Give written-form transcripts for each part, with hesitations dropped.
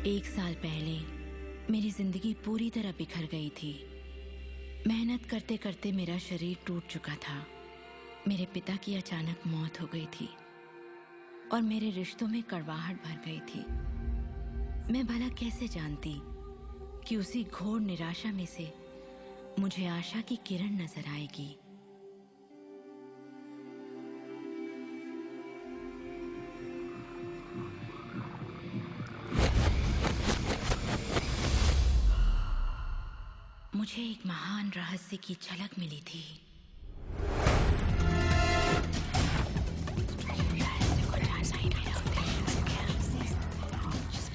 1 साल पहले मेरी जिंदगी पूरी तरह बिखर गई थी। मेहनत करते करते मेरा शरीर टूट चुका था। मेरे पिता की अचानक मौत हो गई थी और मेरे रिश्तों में कड़वाहट भर गई थी। मैं भला कैसे जानती कि उसी घोर निराशा में से मुझे आशा की किरण नजर आएगी। मुझे एक महान रहस्य की झलक मिली थी।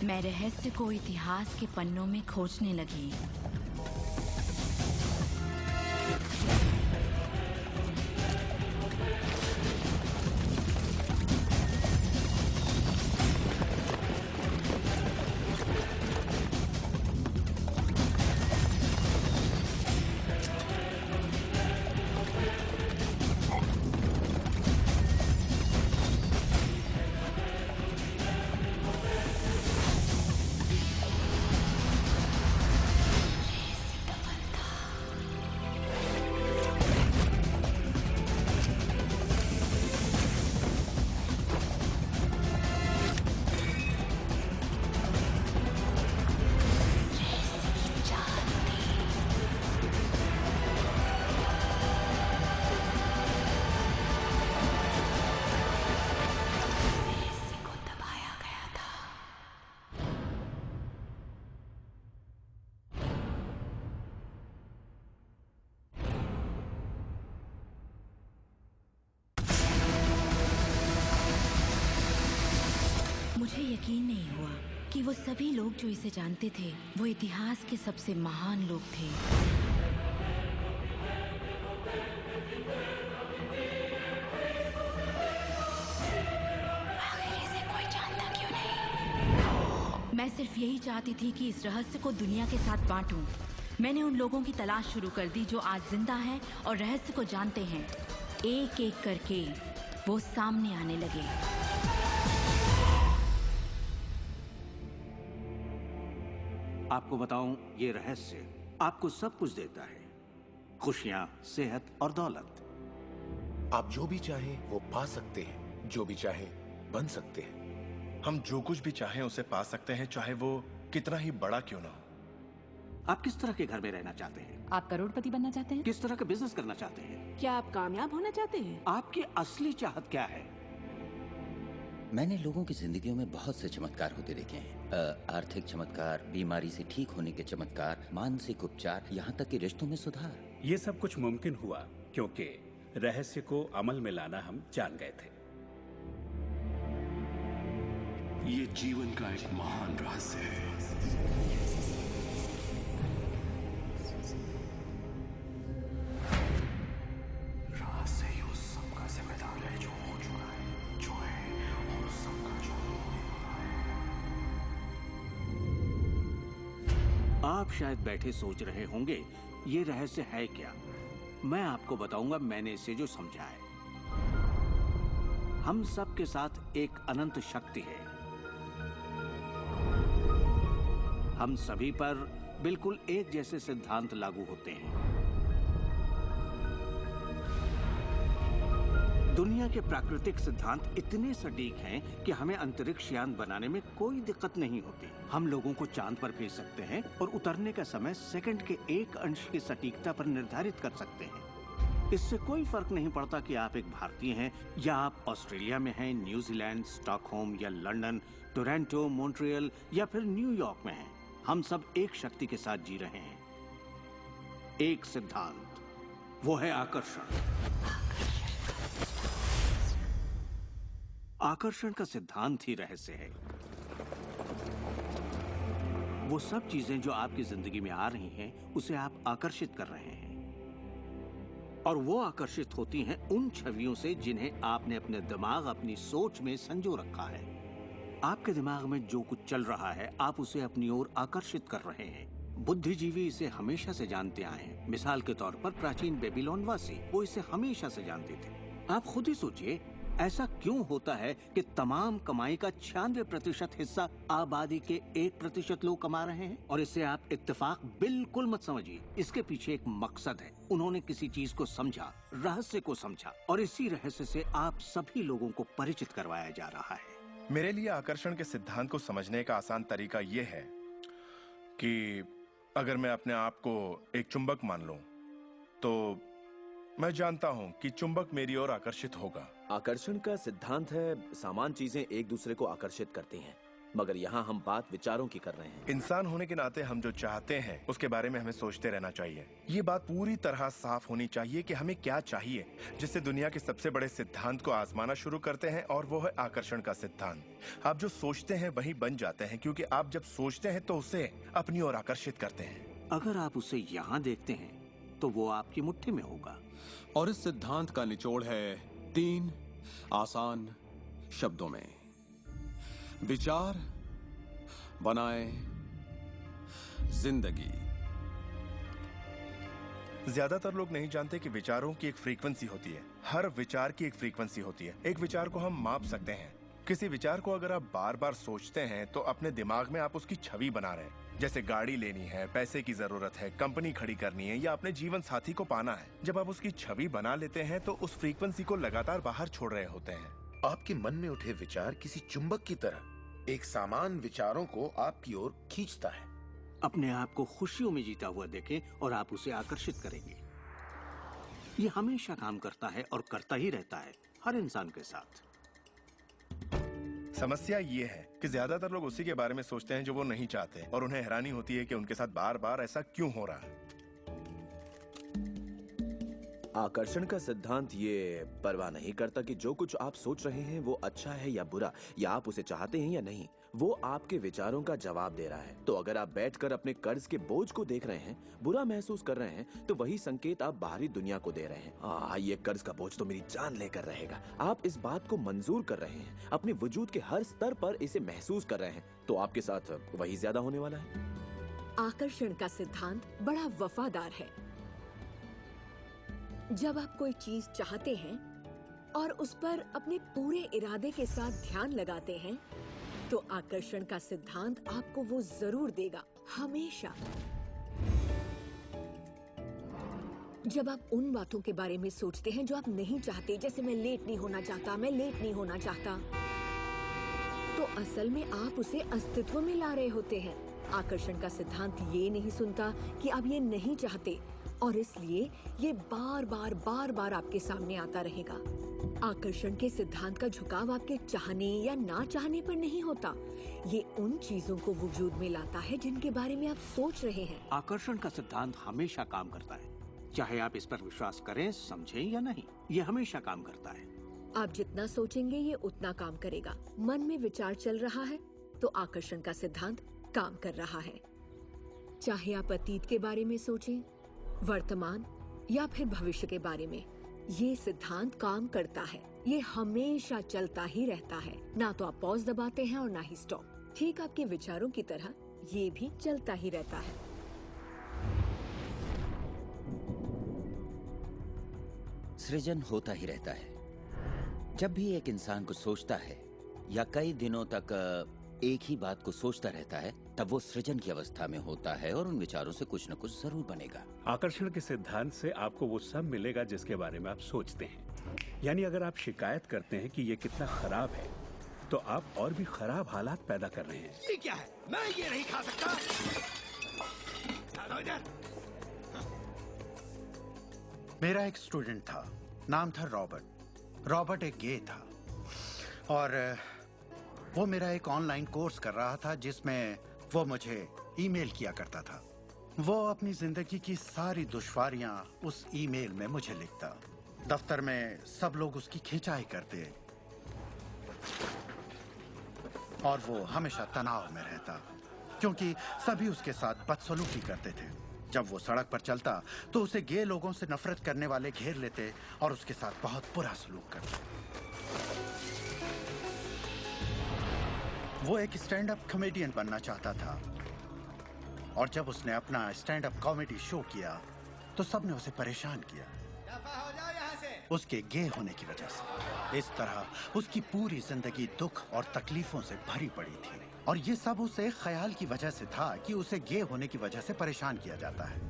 मैं रहस्य को इतिहास के पन्नों में खोजने लगी। मुझे यकीन नहीं हुआ कि वो सभी लोग जो इसे जानते थे वो इतिहास के सबसे महान लोग थे। आखिर इसे कोई जानता क्यों नहीं? मैं सिर्फ यही चाहती थी कि इस रहस्य को दुनिया के साथ बांटूं। मैंने उन लोगों की तलाश शुरू कर दी जो आज जिंदा हैं और रहस्य को जानते हैं। एक एक करके वो सामने आने लगे। आपको बताऊं, ये रहस्य आपको सब कुछ देता है, खुशियां, सेहत और दौलत। आप जो भी चाहें वो पा सकते हैं, जो भी चाहें बन सकते हैं। हम जो कुछ भी चाहें उसे पा सकते हैं, चाहे वो कितना ही बड़ा क्यों ना हो। आप किस तरह के घर में रहना चाहते हैं? आप करोड़पति बनना चाहते हैं? किस तरह का बिजनेस करना चाहते हैं? क्या आप कामयाब होना चाहते हैं? आपकी असली चाहत क्या है? मैंने लोगों की जिंदगियों में बहुत से चमत्कार होते देखे हैं। आर्थिक चमत्कार, बीमारी से ठीक होने के चमत्कार, मानसिक उपचार, यहाँ तक कि रिश्तों में सुधार। ये सब कुछ मुमकिन हुआ क्योंकि रहस्य को अमल में लाना हम जान गए थे। ये जीवन का एक महान रहस्य है। रहस्य ही उस सब का जिम्मेदार है जो हो चुका है, जो है और उस सब का जो होने वाला है। आप शायद बैठे सोच रहे होंगे ये रहस्य है क्या। मैं आपको बताऊंगा मैंने इसे जो समझा है। हम सब के साथ एक अनंत शक्ति है। हम सभी पर बिल्कुल एक जैसे सिद्धांत लागू होते हैं। दुनिया के प्राकृतिक सिद्धांत इतने सटीक हैं कि हमें अंतरिक्ष यान बनाने में कोई दिक्कत नहीं होती। हम लोगों को चांद पर भेज सकते हैं और उतरने का समय सेकंड के 1 अंश की सटीकता पर निर्धारित कर सकते हैं। इससे कोई फर्क नहीं पड़ता कि आप एक भारतीय हैं या आप ऑस्ट्रेलिया में हैं, न्यूजीलैंड, स्टॉकहोम या लंदन, टोरंटो, मॉन्ट्रियल या फिर न्यूयॉर्क में हैं। हम सब एक शक्ति के साथ जी रहे हैं, एक सिद्धांत, वो है आकर्षण। आकर्षण का सिद्धांत ही रहस्य है। वो सब चीजें जो आपकी जिंदगी में आ रही हैं, उसे आप आकर्षित कर रहे हैं और वो आकर्षित होती हैं उन छवियों से जिन्हें आपने अपने दिमाग, अपनी सोच में संजो रखा है। आपके दिमाग में जो कुछ चल रहा है, आप उसे अपनी ओर आकर्षित कर रहे हैं। बुद्धिजीवी इसे हमेशा से जानते आए हैं। मिसाल के तौर पर प्राचीन बेबीलोन वासी, वो इसे हमेशा से जानते थे। आप खुद ही सोचिए, ऐसा क्यों होता है कि तमाम कमाई का 96% हिस्सा आबादी के 1% लोग कमा रहे हैं? और इससे आप इत्तेफाक बिल्कुल मत समझिए। इसके पीछे एक मकसद है। उन्होंने किसी चीज को समझा, रहस्य को समझा, और इसी रहस्य से आप सभी लोगों को परिचित करवाया जा रहा है। मेरे लिए आकर्षण के सिद्धांत को समझने का आसान तरीका यह है कि अगर मैं अपने आप को एक चुंबक मान लूं, तो मैं जानता हूं कि चुंबक मेरी ओर आकर्षित होगा। आकर्षण का सिद्धांत है समान चीजें एक दूसरे को आकर्षित करती हैं, मगर यहाँ हम बात विचारों की कर रहे हैं। इंसान होने के नाते हम जो चाहते हैं उसके बारे में हमें सोचते रहना चाहिए। ये बात पूरी तरह साफ होनी चाहिए कि हमें क्या चाहिए, जिससे दुनिया के सबसे बड़े सिद्धांत को आजमाना शुरू करते हैं, और वो है आकर्षण का सिद्धांत। आप जो सोचते हैं वही बन जाते हैं, क्योंकि आप जब सोचते हैं तो उसे अपनी ओर आकर्षित करते हैं। अगर आप उसे यहाँ देखते हैं तो वो आपकी मुट्ठी में होगा। और इस सिद्धांत का निचोड़ है 3 आसान शब्दों में। विचार बनाए जिंदगी। ज्यादातर लोग नहीं जानते कि विचारों की एक फ्रीक्वेंसी होती है। हर विचार की एक फ्रीक्वेंसी होती है। एक विचार को हम माप सकते हैं। किसी विचार को अगर आप बार बार सोचते हैं तो अपने दिमाग में आप उसकी छवि बना रहे हैं। जैसे गाड़ी लेनी है, पैसे की जरूरत है, कंपनी खड़ी करनी है, या अपने जीवन साथी को पाना है। जब आप उसकी छवि बना लेते हैं तो उस फ्रीक्वेंसी को लगातार बाहर छोड़ रहे होते हैं। आपके मन में उठे विचार किसी चुंबक की तरह एक सामान विचारों को आपकी ओर खींचता है। अपने आप को खुशियों में जीता हुआ देखें और आप उसे आकर्षित करेंगे। ये हमेशा काम करता है और करता ही रहता है, हर इंसान के साथ। समस्या ये है कि ज्यादातर लोग उसी के बारे में सोचते हैं जो वो नहीं चाहते, और उन्हें हैरानी होती है कि उनके साथ बार बार ऐसा क्यों हो रहा है। आकर्षण का सिद्धांत ये परवाह नहीं करता कि जो कुछ आप सोच रहे हैं वो अच्छा है या बुरा, या आप उसे चाहते हैं या नहीं। वो आपके विचारों का जवाब दे रहा है। तो अगर आप बैठकर अपने कर्ज के बोझ को देख रहे हैं, बुरा महसूस कर रहे हैं, तो वही संकेत आप बाहरी दुनिया को दे रहे हैं। ये कर्ज का बोझ तो मेरी जान लेकर रहेगा। आप इस बात को मंजूर कर रहे हैं, अपने वजूद के हर स्तर पर इसे महसूस कर रहे हैं, तो आपके साथ वही ज्यादा होने वाला है। आकर्षण का सिद्धांत बड़ा वफादार है। जब आप कोई चीज चाहते हैं और उस पर अपने पूरे इरादे के साथ ध्यान लगाते हैं, तो आकर्षण का सिद्धांत आपको वो जरूर देगा, हमेशा। जब आप उन बातों के बारे में सोचते हैं जो आप नहीं चाहते, जैसे मैं लेट नहीं होना चाहता, मैं लेट नहीं होना चाहता, तो असल में आप उसे अस्तित्व में ला रहे होते हैं। आकर्षण का सिद्धांत ये नहीं सुनता कि आप ये नहीं चाहते, और इसलिए ये बार बार आपके सामने आता रहेगा। आकर्षण के सिद्धांत का झुकाव आपके चाहने या ना चाहने पर नहीं होता। ये उन चीजों को वजूद में लाता है जिनके बारे में आप सोच रहे हैं। आकर्षण का सिद्धांत हमेशा काम करता है, चाहे आप इस पर विश्वास करें, समझें या नहीं। ये हमेशा काम करता है। आप जितना सोचेंगे ये उतना काम करेगा। मन में विचार चल रहा है तो आकर्षण का सिद्धांत काम कर रहा है। चाहे आप अतीत के बारे में सोचें, वर्तमान या फिर भविष्य के बारे में, ये सिद्धांत काम करता है। ये हमेशा चलता ही रहता है। ना तो आप पॉज दबाते हैं और ना ही स्टॉप। ठीक आपके विचारों की तरह ये भी चलता ही रहता है। सृजन होता ही रहता है। जब भी एक इंसान को सोचता है या कई दिनों तक एक ही बात को सोचता रहता है, तब वो सृजन की अवस्था में होता है और उन विचारों से कुछ न कुछ जरूर बनेगा। आकर्षण के सिद्धांत से आपको वो सब मिलेगा जिसके बारे में आप सोचते हैं। यानी अगर आप शिकायत करते हैं कि ये कितना खराब है, तो आप और भी खराब हालात पैदा कर रहे हैं। ये क्या है? मैं ये नहीं खा सकता। मेरा एक स्टूडेंट था, नाम था रॉबर्ट। रॉबर्ट एक गे था और वो मेरा एक ऑनलाइन कोर्स कर रहा था जिसमें वो मुझे ईमेल किया करता था। वो अपनी जिंदगी की सारी दुश्वारियां उस ईमेल में मुझे लिखता। दफ्तर में सब लोग उसकी खिंचाई करते और वो हमेशा तनाव में रहता क्योंकि सभी उसके साथ बदसलूकी करते थे। जब वो सड़क पर चलता तो उसे गे लोगों से नफरत करने वाले घेर लेते और उसके साथ बहुत बुरा सलूक करते। वो एक स्टैंड अप कॉमेडियन बनना चाहता था और जब उसने अपना स्टैंड अप कॉमेडी शो किया तो सबने उसे परेशान किया, उसके गे होने की वजह से। इस तरह उसकी पूरी जिंदगी दुख और तकलीफों से भरी पड़ी थी, और ये सब उसे ख्याल की वजह से था कि उसे गे होने की वजह से परेशान किया जाता है।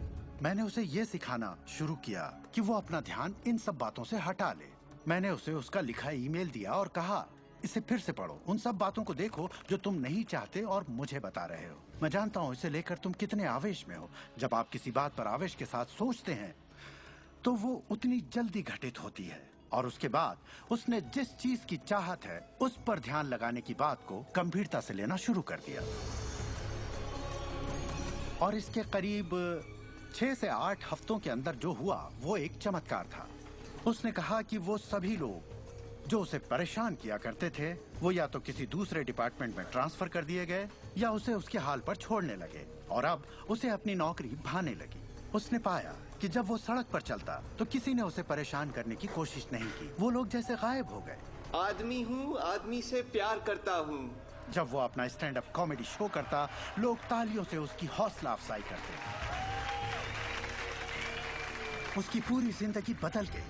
मैंने उसे ये सिखाना शुरू किया कि वो अपना ध्यान इन सब बातों से हटा ले। मैंने उसे उसका लिखा ईमेल दिया और कहा, इसे फिर से पढ़ो, उन सब बातों को देखो जो तुम नहीं चाहते और मुझे बता रहे हो। मैं जानता हूँ इसे लेकर तुम कितने आवेश में हो। जब आप किसी बात पर आवेश के साथ सोचते हैं तो वो उतनी जल्दी घटित होती है। और उसके बाद उसने जिस चीज की चाहत है उस पर ध्यान लगाने की बात को गंभीरता से लेना शुरू कर दिया। और इसके करीब 6 से 8 हफ्तों के अंदर जो हुआ वो एक चमत्कार था। उसने कहा कि वो सभी लोग जो उसे परेशान किया करते थे वो या तो किसी दूसरे डिपार्टमेंट में ट्रांसफर कर दिए गए या उसे उसके हाल पर छोड़ने लगे, और अब उसे अपनी नौकरी भाने लगी। उसने पाया कि जब वो सड़क पर चलता तो किसी ने उसे परेशान करने की कोशिश नहीं की। वो लोग जैसे गायब हो गए। आदमी हूँ, आदमी से प्यार करता हूँ। जब वो अपना स्टैंड अप कॉमेडी शो करता, लोग तालियों से उसकी हौसला अफजाई करते। उसकी पूरी जिंदगी बदल गई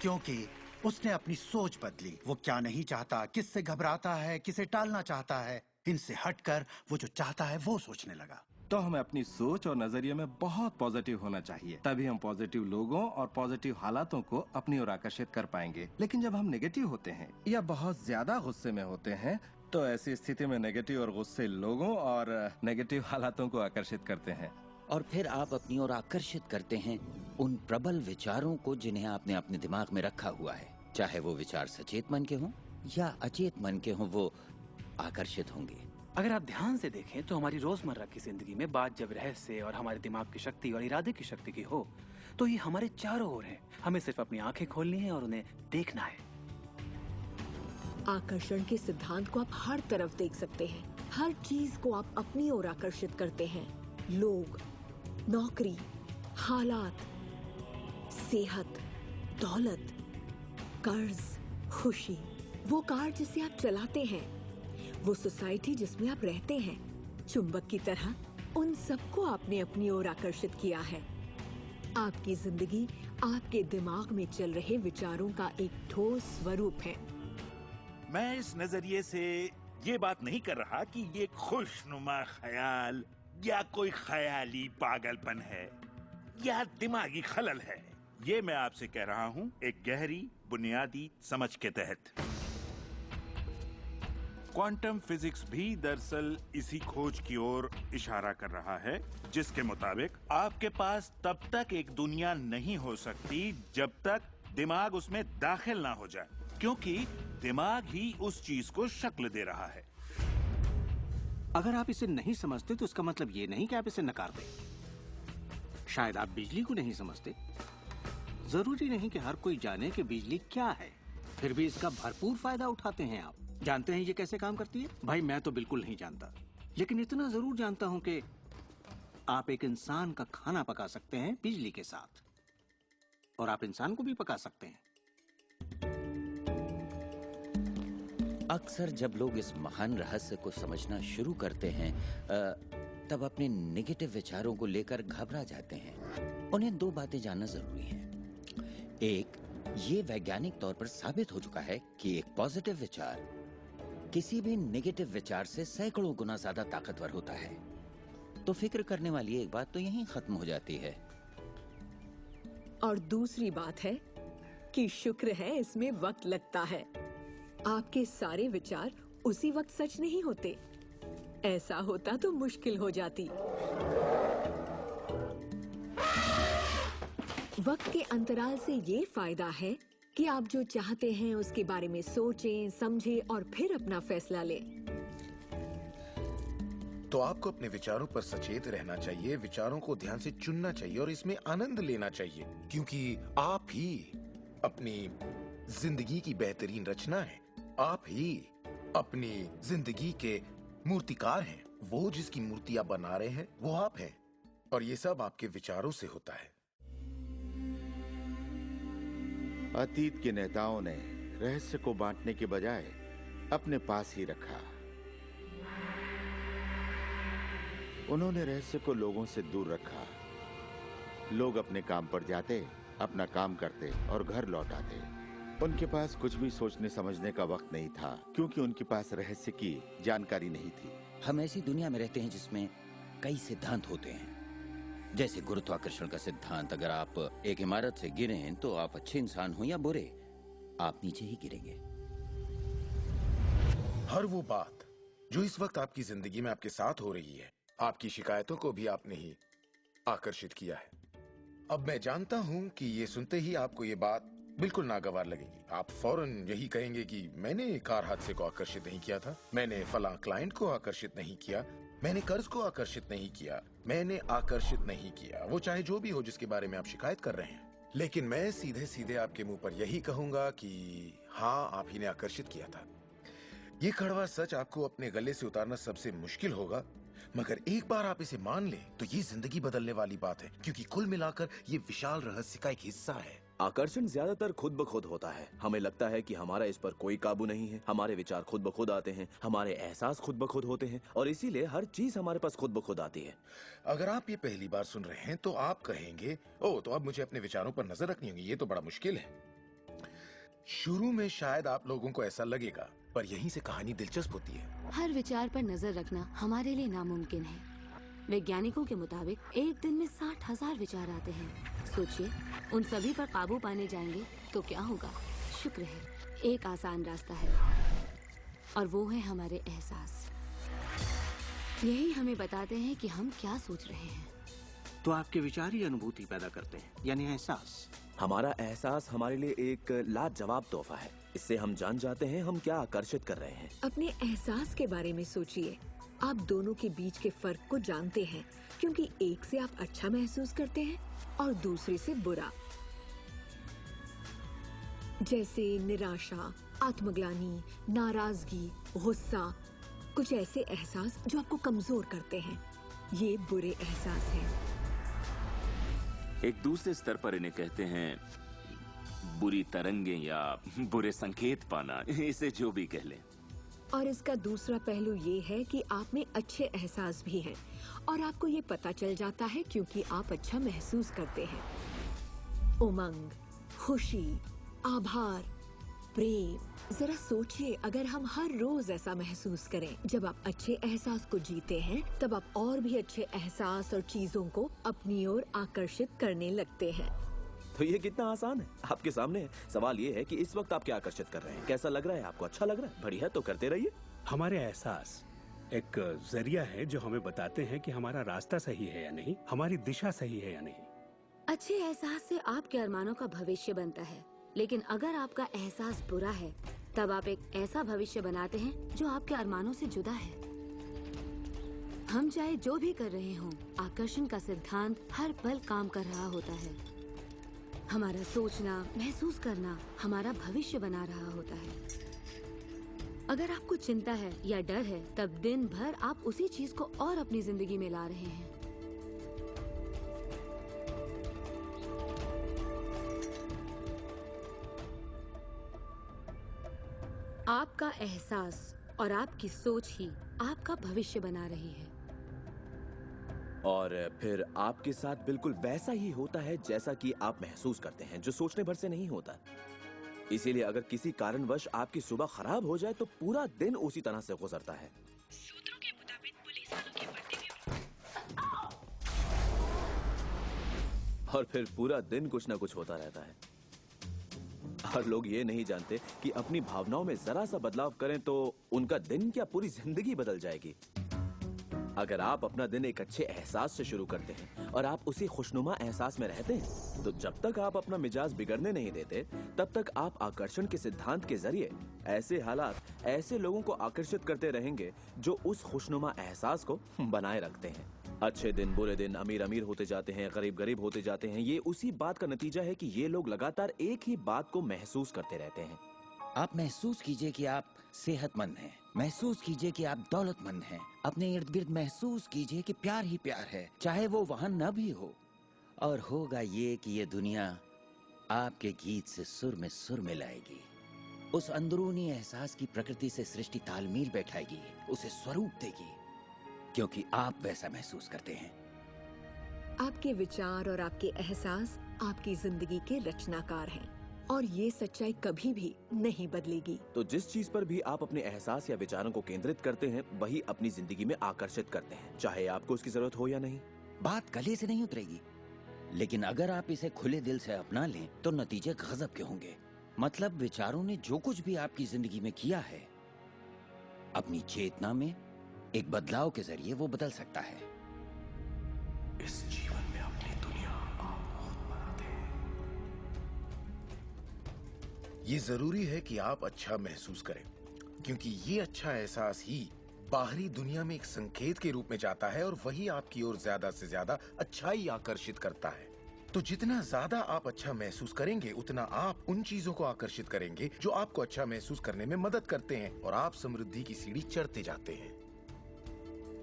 क्योंकि उसने अपनी सोच बदली। वो क्या नहीं चाहता, किससे घबराता है, किसे टालना चाहता है, इनसे हटकर वो जो चाहता है वो सोचने लगा। तो हमें अपनी सोच और नजरिए में बहुत पॉजिटिव होना चाहिए, तभी हम पॉजिटिव लोगों और पॉजिटिव हालातों को अपनी ओर आकर्षित कर पाएंगे। लेकिन जब हम नेगेटिव होते हैं या बहुत ज्यादा गुस्से में होते हैं तो ऐसी स्थिति में नेगेटिव और गुस्से लोगों और नेगेटिव हालातों को आकर्षित करते हैं। और फिर आप अपनी ओर आकर्षित करते हैं उन प्रबल विचारों को जिन्हें आपने अपने दिमाग में रखा हुआ है। चाहे वो विचार सचेत मन के हों या अचेत मन के हों, वो आकर्षित होंगे। अगर आप ध्यान से देखें तो हमारी रोजमर्रा की जिंदगी में बात जब रहस्य और हमारे दिमाग की शक्ति और इरादे की शक्ति की हो तो ये हमारे चारों ओर है। हमें सिर्फ अपनी आंखें खोलनी है और उन्हें देखना है। आकर्षण के सिद्धांत को आप हर तरफ देख सकते हैं। हर चीज को आप अपनी ओर आकर्षित करते हैं। लोग, नौकरी, हालात, सेहत, दौलत, कर्ज, खुशी, वो कार जिसे आप चलाते हैं, वो सोसाइटी जिसमें आप रहते हैं, चुंबक की तरह उन सबको आपने अपनी ओर आकर्षित किया है। आपकी जिंदगी आपके दिमाग में चल रहे विचारों का एक ठोस स्वरूप है। मैं इस नजरिए से ये बात नहीं कर रहा कि ये खुशनुमा ख्याल या कोई ख्याली पागलपन है या दिमागी खलल है। ये मैं आपसे कह रहा हूँ एक गहरी बुनियादी समझ के तहत। क्वांटम फिजिक्स भी दरअसल इसी खोज की ओर इशारा कर रहा है जिसके मुताबिक आपके पास तब तक एक दुनिया नहीं हो सकती जब तक दिमाग उसमें दाखिल ना हो जाए, क्योंकि दिमाग ही उस चीज को शक्ल दे रहा है। अगर आप इसे नहीं समझते तो इसका मतलब ये नहीं कि आप इसे नकार दें। शायद आप बिजली को नहीं समझते। जरूरी नहीं कि हर कोई जाने कि बिजली क्या है, फिर भी इसका भरपूर फायदा उठाते हैं। आप जानते हैं ये कैसे काम करती है? भाई मैं तो बिल्कुल नहीं जानता, लेकिन इतना जरूर जानता हूं कि आप एक इंसान का खाना पका सकते हैं बिजली के साथ, और आप इंसान को भी पका सकते हैं। अक्सर जब लोग इस महान रहस्य को समझना शुरू करते हैं तब अपने नेगेटिव विचारों को लेकर घबरा जाते हैं। उन्हें 2 बातें जानना जरूरी है। एक, ये वैज्ञानिक तौर पर साबित हो चुका है कि एक पॉजिटिव विचार किसी भी नेगेटिव विचार से सैकड़ों गुना ज्यादा ताकतवर होता है। तो फिक्र करने वाली एक बात तो यहीं खत्म हो जाती है। और दूसरी बात है कि शुक्र है इसमें वक्त लगता है। आपके सारे विचार उसी वक्त सच नहीं होते। ऐसा होता तो मुश्किल हो जाती। वक्त के अंतराल से ये फायदा है कि आप जो चाहते हैं उसके बारे में सोचें, समझें और फिर अपना फैसला लें। तो आपको अपने विचारों पर सचेत रहना चाहिए, विचारों को ध्यान से चुनना चाहिए और इसमें आनंद लेना चाहिए, क्योंकि आप ही अपनी जिंदगी की बेहतरीन रचना है। आप ही अपनी जिंदगी के मूर्तिकार हैं। वो जिसकी मूर्ति आप बना रहे हैं वो आप हैं, और ये सब आपके विचारों से होता है। अतीत के नेताओं ने रहस्य को बांटने के बजाय अपने पास ही रखा। उन्होंने रहस्य को लोगों से दूर रखा। लोग अपने काम पर जाते, अपना काम करते और घर लौट आते। उनके पास कुछ भी सोचने समझने का वक्त नहीं था, क्योंकि उनके पास रहस्य की जानकारी नहीं थी। हम ऐसी दुनिया में रहते हैं जिसमें कई सिद्धांत होते हैं, जैसे गुरुत्वाकर्षण का सिद्धांत। अगर आप एक इमारत से गिरें तो आप अच्छे इंसान हो या बुरे, आप नीचे ही गिरेंगे। हर वो बात जो इस वक्त आपकी जिंदगी में आपके साथ हो रही है, आपकी शिकायतों को भी आपने ही आकर्षित किया है। अब मैं जानता हूं कि ये सुनते ही आपको ये बात बिल्कुल नागवार लगेगी। आप फौरन यही कहेंगे कि मैंने कार हादसे को आकर्षित नहीं किया था, मैंने फलां क्लाइंट को आकर्षित नहीं किया, मैंने कर्ज को आकर्षित नहीं किया, मैंने आकर्षित नहीं किया, वो चाहे जो भी हो जिसके बारे में आप शिकायत कर रहे हैं। लेकिन मैं सीधे सीधे आपके मुंह पर यही कहूंगा कि हाँ, आप ही ने आकर्षित किया था। ये कड़वा सच आपको अपने गले से उतारना सबसे मुश्किल होगा, मगर एक बार आप इसे मान लें तो ये जिंदगी बदलने वाली बात है, क्योंकि कुल मिलाकर ये विशाल रहस्य का एक हिस्सा है। आकर्षण ज्यादातर खुद ब खुद होता है। हमें लगता है कि हमारा इस पर कोई काबू नहीं है, हमारे विचार खुद ब खुद आते हैं, हमारे एहसास खुद ब खुद होते हैं, और इसीलिए हर चीज हमारे पास खुद ब खुद आती है। अगर आप ये पहली बार सुन रहे हैं तो आप कहेंगे, ओह, तो अब मुझे अपने विचारों पर नजर रखनी होगी, ये तो बड़ा मुश्किल है। शुरू में शायद आप लोगों को ऐसा लगेगा, पर यहीं से कहानी दिलचस्प होती है। हर विचार पर नजर रखना हमारे लिए नामुमकिन है। वैज्ञानिकों के मुताबिक एक दिन में 60,000 विचार आते हैं। सोचिए, उन सभी पर काबू पाने जाएंगे तो क्या होगा? शुक्र है, एक आसान रास्ता है, और वो है हमारे एहसास। यही हमें बताते हैं कि हम क्या सोच रहे हैं। तो आपके विचार ही अनुभूति पैदा करते हैं, यानी एहसास। हमारा एहसास हमारे लिए एक लाजवाब तोहफा है। इससे हम जान जाते हैं हम क्या आकर्षित कर रहे हैं। अपने एहसास के बारे में सोचिए। आप दोनों के बीच के फर्क को जानते हैं, क्योंकि एक से आप अच्छा महसूस करते हैं और दूसरे से बुरा। जैसे निराशा, आत्मग्लानि, नाराजगी, गुस्सा, कुछ ऐसे एहसास जो आपको कमजोर करते हैं। ये बुरे एहसास हैं। एक दूसरे स्तर पर इन्हें कहते हैं बुरी तरंगें या बुरे संकेत पाना, इसे जो भी कह लें। और इसका दूसरा पहलू ये है कि आप में अच्छे एहसास भी हैं, और आपको ये पता चल जाता है क्योंकि आप अच्छा महसूस करते हैं। उमंग, खुशी, आभार, प्रेम। जरा सोचिए, अगर हम हर रोज ऐसा महसूस करें। जब आप अच्छे एहसास को जीते हैं, तब आप और भी अच्छे एहसास और चीजों को अपनी ओर आकर्षित करने लगते हैं। तो ये कितना आसान है, आपके सामने है। सवाल ये है कि इस वक्त आप क्या आकर्षित कर रहे हैं। कैसा लग रहा है आपको? अच्छा लग रहा है? बढ़िया, तो करते रहिए। हमारे एहसास एक जरिया है जो हमें बताते हैं कि हमारा रास्ता सही है या नहीं, हमारी दिशा सही है या नहीं। अच्छे एहसास से आपके अरमानों का भविष्य बनता है, लेकिन अगर आपका एहसास बुरा है, तब आप एक ऐसा भविष्य बनाते हैं जो आपके अरमानों से जुदा है। हम चाहे जो भी कर रहे हों, आकर्षण का सिद्धांत हर पल काम कर रहा होता है। हमारा सोचना, महसूस करना हमारा भविष्य बना रहा होता है। अगर आपको चिंता है या डर है, तब दिन भर आप उसी चीज को और अपनी जिंदगी में ला रहे हैं। आपका एहसास और आपकी सोच ही आपका भविष्य बना रही है। और फिर आपके साथ बिल्कुल वैसा ही होता है जैसा कि आप महसूस करते हैं, जो सोचने भर से नहीं होता। इसीलिए अगर किसी कारणवश आपकी सुबह खराब हो जाए तो पूरा दिन उसी तरह से गुजरता है। सूत्रों के मुताबिक पुलिस वालों की बढ़ती और फिर पूरा दिन कुछ ना कुछ होता रहता है। और लोग ये नहीं जानते कि अपनी भावनाओं में जरा सा बदलाव करें तो उनका दिन क्या पूरी जिंदगी बदल जाएगी। अगर आप अपना दिन एक अच्छे एहसास से शुरू करते हैं और आप उसी खुशनुमा एहसास में रहते हैं, तो जब तक आप अपना मिजाज बिगड़ने नहीं देते, तब तक आप आकर्षण के सिद्धांत के जरिए ऐसे हालात, ऐसे लोगों को आकर्षित करते रहेंगे जो उस खुशनुमा एहसास को बनाए रखते हैं। अच्छे दिन बुरे दिन, अमीर अमीर होते जाते हैं, गरीब गरीब होते जाते हैं। ये उसी बात का नतीजा है कि ये लोग लगातार एक ही बात को महसूस करते रहते हैं। आप महसूस कीजिए कि आप सेहतमंद हैं, महसूस कीजिए कि आप दौलतमंद हैं, अपने इर्द गिर्द महसूस कीजिए कि प्यार ही प्यार है, चाहे वो वहां न भी हो। और होगा ये कि ये दुनिया आपके गीत से सुर में सुर मिलाएगी, उस अंदरूनी एहसास की प्रकृति से सृष्टि तालमेल बैठाएगी, उसे स्वरूप देगी, क्योंकि आप वैसा महसूस करते हैं। आपके विचार और आपके एहसास आपकी जिंदगी के रचनाकार हैं। और ये सच्चाई कभी भी नहीं बदलेगी। तो जिस चीज पर भी आप अपने एहसास या विचारों को केंद्रित करते हैं, वही अपनी जिंदगी में आकर्षित करते हैं, चाहे आपको उसकी जरूरत हो या नहीं। बात गले से नहीं उतरेगी, लेकिन अगर आप इसे खुले दिल से अपना लें तो नतीजे गजब के होंगे। मतलब विचारों ने जो कुछ भी आपकी जिंदगी में किया है, अपनी चेतना में एक बदलाव के जरिए वो बदल सकता है। इस जीवन में अपनी दुनिया आप खुद बनाते हैं। ये जरूरी है कि आप अच्छा महसूस करें, क्योंकि ये अच्छा एहसास ही बाहरी दुनिया में एक संकेत के रूप में जाता है और वही आपकी ओर ज्यादा से ज्यादा अच्छाई आकर्षित करता है। तो जितना ज्यादा आप अच्छा महसूस करेंगे, उतना आप उन चीजों को आकर्षित करेंगे जो आपको अच्छा महसूस करने में मदद करते हैं, और आप समृद्धि की सीढ़ी चढ़ते जाते हैं।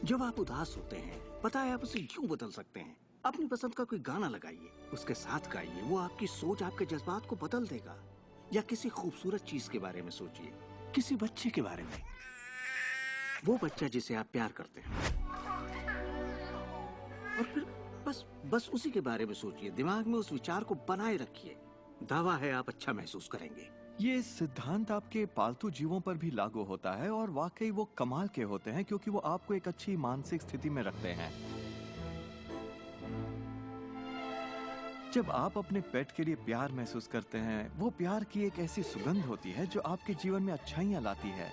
जब आप उदास होते हैं, पता है आप उसे क्यों बदल सकते हैं? अपनी पसंद का कोई गाना लगाइए, उसके साथ गाइए, वो आपकी सोच, आपके जज्बात को बदल देगा। या किसी खूबसूरत चीज के बारे में सोचिए, किसी बच्चे के बारे में, वो बच्चा जिसे आप प्यार करते हैं, और फिर बस उसी के बारे में सोचिए। दिमाग में उस विचार को बनाए रखिए। दावा है आप अच्छा महसूस करेंगे। ये सिद्धांत आपके पालतू जीवों पर भी लागू होता है, और वाकई वो कमाल के होते हैं क्योंकि वो आपको एक अच्छी मानसिक स्थिति में रखते हैं। जब आप अपने पेट के लिए प्यार महसूस करते हैं, वो प्यार की एक ऐसी सुगंध होती है जो आपके जीवन में अच्छाइयां लाती है।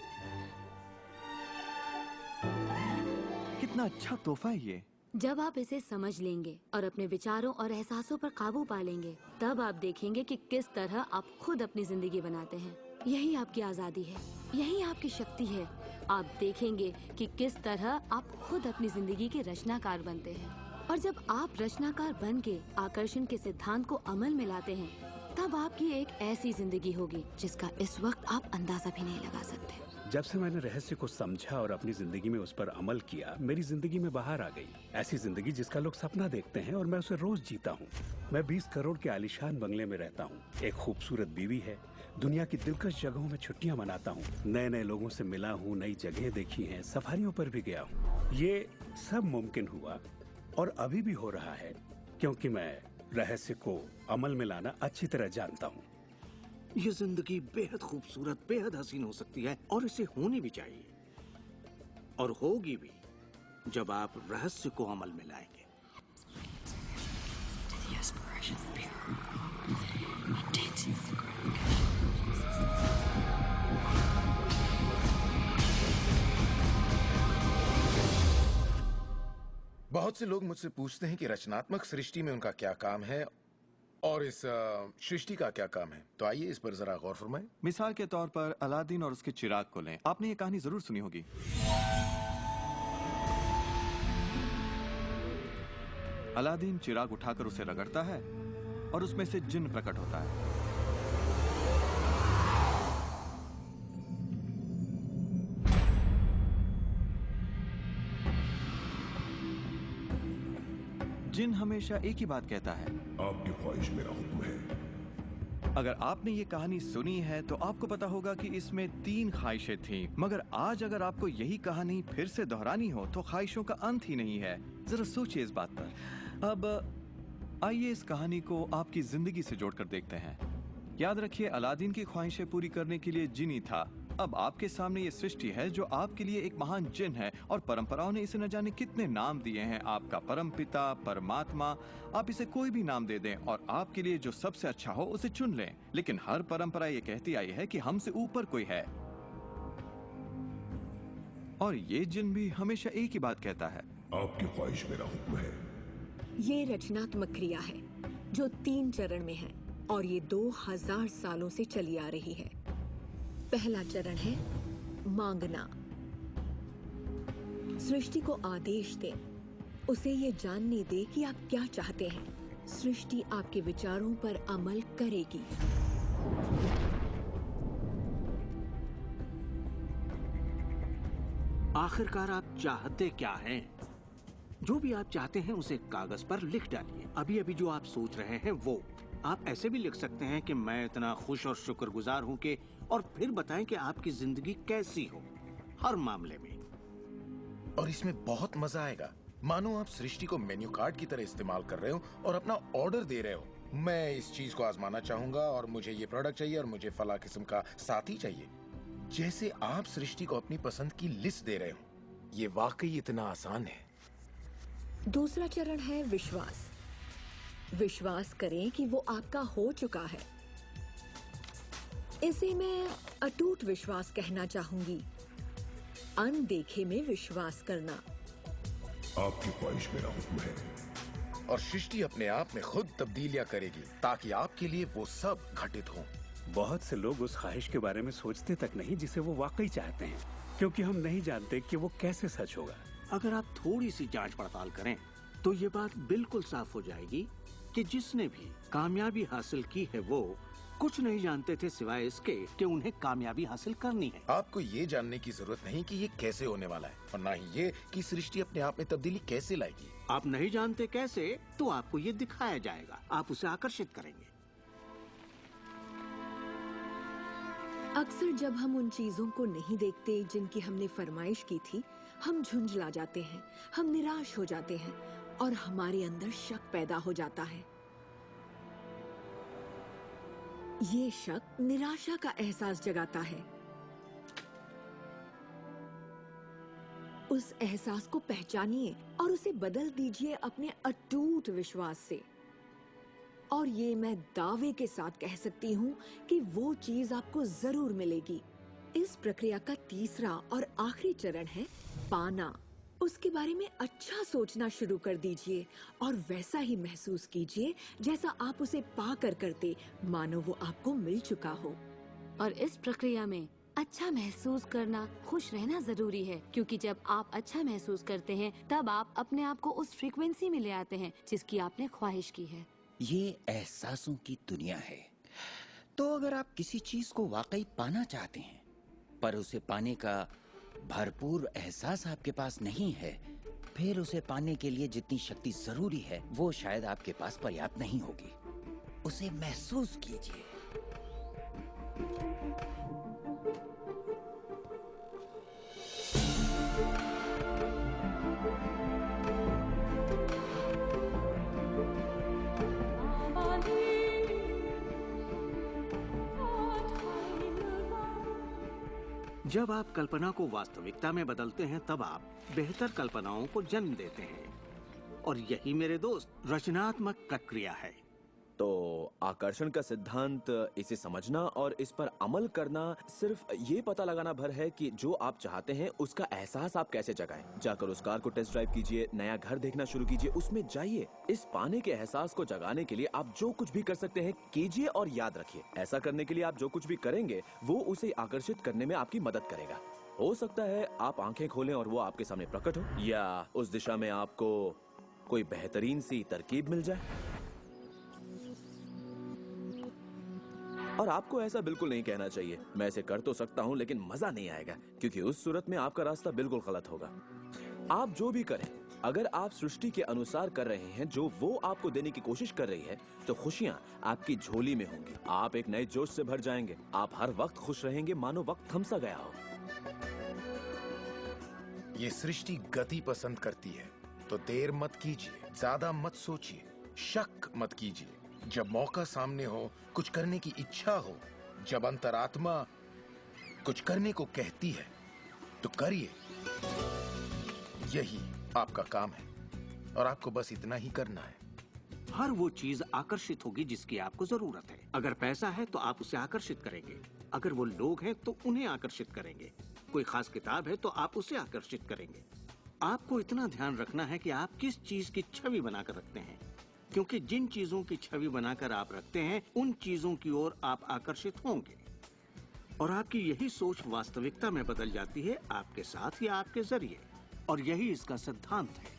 कितना अच्छा तोहफा है ये। जब आप इसे समझ लेंगे और अपने विचारों और एहसासों पर काबू पा लेंगे, तब आप देखेंगे कि किस तरह आप खुद अपनी जिंदगी बनाते हैं। यही आपकी आजादी है, यही आपकी शक्ति है। आप देखेंगे कि किस तरह आप खुद अपनी जिंदगी के रचनाकार बनते हैं। और जब आप रचनाकार बन के आकर्षण के सिद्धांत को अमल में लाते हैं, तब आपकी एक ऐसी जिंदगी होगी जिसका इस वक्त आप अंदाजा भी नहीं लगा सकते। जब से मैंने रहस्य को समझा और अपनी जिंदगी में उस पर अमल किया, मेरी जिंदगी में बाहर आ गई ऐसी जिंदगी जिसका लोग सपना देखते हैं, और मैं उसे रोज जीता हूँ। मैं 20 करोड़ के आलीशान बंगले में रहता हूँ, एक खूबसूरत बीवी है, दुनिया की दिलकश जगहों में छुट्टियाँ मनाता हूँ, नए नए लोगों से मिला हूँ, नई जगह देखी हैं, सफारियों पर भी गया हूँ। ये सब मुमकिन हुआ और अभी भी हो रहा है क्योंकि मैं रहस्य को अमल में लाना अच्छी तरह जानता हूँ। ये जिंदगी बेहद खूबसूरत, बेहद हसीन हो सकती है, और इसे होनी भी चाहिए, और होगी भी जब आप रहस्य को अमल में लाएंगे। बहुत से लोग मुझसे पूछते हैं कि रचनात्मक सृष्टि में उनका क्या काम है और इस सृष्टि का क्या काम है। तो आइए इस पर जरा गौर फरमाएं। मिसाल के तौर पर अलादीन और उसके चिराग को लें। आपने ये कहानी जरूर सुनी होगी। अलादीन चिराग उठाकर उसे रगड़ता है और उसमें से जिन्न प्रकट होता है। जिन हमेशा एक ही बात कहता है, आपकी ख्वाहिश मेरा हुक्म है। अगर आपने ये कहानी सुनी है तो आपको पता होगा कि इसमें 3 ख्वाहिशें थीं, मगर आज अगर आपको यही कहानी फिर से दोहरानी हो तो ख्वाहिशों का अंत ही नहीं है। जरा सोचिए इस बात पर। अब आइए इस कहानी को आपकी जिंदगी से जोड़कर देखते हैं। याद रखिए, अलादीन की ख्वाहिशें पूरी करने के लिए जिनी था। अब आपके सामने ये सृष्टि है जो आपके लिए एक महान जिन है, और परंपराओं ने इसे न जाने कितने नाम दिए हैं। आपका परमपिता, परमात्मा, आप इसे कोई भी नाम दे दें और आपके लिए जो सबसे अच्छा हो उसे चुन लें। लेकिन हर परंपरा ये कहती आई है कि हमसे ऊपर कोई है, और ये जिन भी हमेशा एक ही बात कहता है, आपकी ख्वाहिश मेरा हुक्म है। ये रचनात्मक क्रिया है जो 3 चरण में है, और ये 2000 सालों से चली आ रही है। पहला चरण है मांगना। सृष्टि को आदेश दें, उसे ये जानने दे कि आप क्या चाहते हैं। सृष्टि आपके विचारों पर अमल करेगी। आखिरकार आप चाहते क्या हैं? जो भी आप चाहते हैं उसे कागज पर लिख डालिए। अभी अभी जो आप सोच रहे हैं वो आप ऐसे भी लिख सकते हैं कि मैं इतना खुश और शुक्रगुजार हूं कि, और फिर बताएं कि आपकी जिंदगी कैसी हो हर मामले में। और इसमें बहुत मजा आएगा। मानो आप सृष्टि को मेन्यू कार्ड की तरह इस्तेमाल कर रहे हो और अपना ऑर्डर दे रहे हो। मैं इस चीज को आजमाना चाहूंगा और मुझे ये प्रोडक्ट चाहिए और मुझे फला किस्म का साथी चाहिए। जैसे आप सृष्टि को अपनी पसंद की लिस्ट दे रहे हो, ये वाकई इतना आसान है। दूसरा चरण है विश्वास। विश्वास करें कि वो आपका हो चुका है। इसे मैं अटूट विश्वास कहना चाहूंगी। अनदेखे में विश्वास करना। आपकी ख्वाहिश मेरा हुक्म है। और सृष्टि अपने आप में खुद तब्दीलियां करेगी ताकि आपके लिए वो सब घटित हो। बहुत से लोग उस ख्वाहिश के बारे में सोचते तक नहीं जिसे वो वाकई चाहते हैं, क्योंकि हम नहीं जानते कि वो कैसे सच होगा। अगर आप थोड़ी सी जांच पड़ताल करें तो ये बात बिल्कुल साफ हो जाएगी कि जिसने भी कामयाबी हासिल की है वो कुछ नहीं जानते थे सिवाय इसके कि उन्हें कामयाबी हासिल करनी है। आपको ये जानने की जरूरत नहीं कि ये कैसे होने वाला है और ना ही ये कि सृष्टि अपने आप में तब्दीली कैसे लाएगी। आप नहीं जानते कैसे, तो आपको ये दिखाया जाएगा। आप उसे आकर्षित करेंगे। अक्सर जब हम उन चीजों को नहीं देखते जिनकी हमने फरमाइश की थी, हम झुंझला जाते हैं, हम निराश हो जाते हैं और हमारे अंदर शक पैदा हो जाता है। ये शक निराशा का एहसास जगाता है। उस एहसास को पहचानिए और उसे बदल दीजिए अपने अटूट विश्वास से। और ये मैं दावे के साथ कह सकती हूँ कि वो चीज आपको जरूर मिलेगी। इस प्रक्रिया का तीसरा और आखिरी चरण है पाना। उसके बारे में अच्छा सोचना शुरू कर दीजिए और वैसा ही महसूस कीजिए जैसा आप उसे पाकर करते, मानो वो आपको मिल चुका हो। और इस प्रक्रिया में अच्छा महसूस करना, खुश रहना जरूरी है, क्योंकि जब आप अच्छा महसूस करते हैं तब आप अपने आप को उस फ्रीक्वेंसी में ले आते हैं जिसकी आपने ख्वाहिश की है। ये एहसासों की दुनिया है। तो अगर आप किसी चीज को वाकई पाना चाहते हैं पर उसे पाने का भरपूर एहसास आपके पास नहीं है, फिर उसे पाने के लिए जितनी शक्ति जरूरी है वो शायद आपके पास पर्याप्त नहीं होगी। उसे महसूस कीजिए। जब आप कल्पना को वास्तविकता में बदलते हैं तब आप बेहतर कल्पनाओं को जन्म देते हैं। और यही मेरे दोस्त रचनात्मक प्रक्रिया है। तो आकर्षण का सिद्धांत, इसे समझना और इस पर अमल करना सिर्फ ये पता लगाना भर है कि जो आप चाहते हैं उसका एहसास आप कैसे जगाएं। जाकर उस कार को टेस्ट ड्राइव कीजिए, नया घर देखना शुरू कीजिए, उसमें जाइए। इस पाने के एहसास को जगाने के लिए आप जो कुछ भी कर सकते हैं कीजिए और याद रखिए, ऐसा करने के लिए आप जो कुछ भी करेंगे वो उसे आकर्षित करने में आपकी मदद करेगा। हो सकता है आप आंखें खोलें और वो आपके सामने प्रकट हो, या उस दिशा में आपको कोई बेहतरीन सी तरकीब मिल जाए। और आपको ऐसा बिल्कुल नहीं कहना चाहिए, मैं ऐसे कर तो सकता हूं लेकिन मजा नहीं आएगा, क्योंकि उस सूरत में आपका रास्ता बिल्कुल गलत होगा। आप जो भी करें, अगर आप सृष्टि के अनुसार कर रहे हैं जो वो आपको देने की कोशिश कर रही है, तो खुशियां आपकी झोली में होंगी। आप एक नए जोश से भर जाएंगे। आप हर वक्त खुश रहेंगे मानो वक्त थम सा गया हो। ये सृष्टि गति पसंद करती है, तो देर मत कीजिए, ज्यादा मत सोचिए, शक मत कीजिए। जब मौका सामने हो, कुछ करने की इच्छा हो, जब अंतरात्मा कुछ करने को कहती है तो करिए। यही आपका काम है और आपको बस इतना ही करना है। हर वो चीज आकर्षित होगी जिसकी आपको जरूरत है। अगर पैसा है तो आप उसे आकर्षित करेंगे, अगर वो लोग हैं तो उन्हें आकर्षित करेंगे, कोई खास किताब है तो आप उसे आकर्षित करेंगे। आपको इतना ध्यान रखना है कि आप किस चीज की छवि बनाकर रखते हैं, क्योंकि जिन चीजों की छवि बनाकर आप रखते हैं उन चीजों की ओर आप आकर्षित होंगे। और आपकी यही सोच वास्तविकता में बदल जाती है, आपके साथ या आपके जरिए। और यही इसका सिद्धांत है।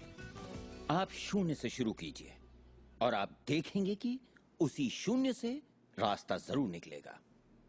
आप शून्य से शुरू कीजिए और आप देखेंगे कि उसी शून्य से रास्ता जरूर निकलेगा।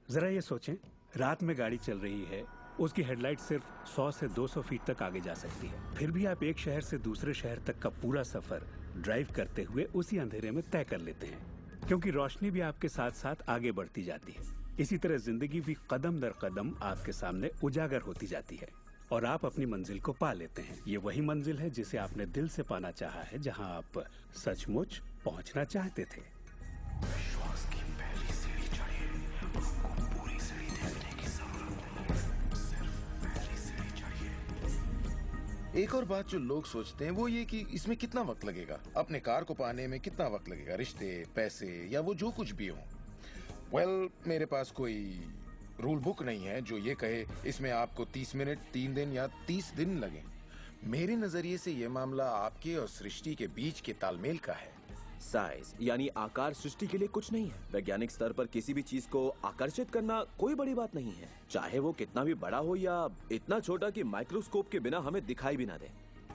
जरा ये सोचें, रात में गाड़ी चल रही है, उसकी हेडलाइट सिर्फ 100 से 200 फीट तक आगे जा सकती है, फिर भी आप एक शहर से दूसरे शहर तक का पूरा सफर ड्राइव करते हुए उसी अंधेरे में तय कर लेते हैं, क्योंकि रोशनी भी आपके साथ साथ आगे बढ़ती जाती है। इसी तरह जिंदगी भी कदम दर कदम आपके सामने उजागर होती जाती है और आप अपनी मंजिल को पा लेते हैं। ये वही मंजिल है जिसे आपने दिल से पाना चाहा है, जहां आप सचमुच पहुंचना चाहते थे। एक और बात जो लोग सोचते हैं वो ये कि इसमें कितना वक्त लगेगा, अपने कार को पाने में कितना वक्त लगेगा, रिश्ते, पैसे या वो जो कुछ भी हो। वेल, मेरे पास कोई रूल बुक नहीं है जो ये कहे इसमें आपको 30 मिनट, 3 दिन या 30 दिन लगे। मेरे नजरिए से ये मामला आपके और सृष्टि के बीच के तालमेल का है। साइज यानी आकार सृष्टि के लिए कुछ नहीं है। वैज्ञानिक स्तर पर किसी भी चीज को आकर्षित करना कोई बड़ी बात नहीं है, चाहे वो कितना भी बड़ा हो या इतना छोटा कि माइक्रोस्कोप के बिना हमें दिखाई भी ना दे।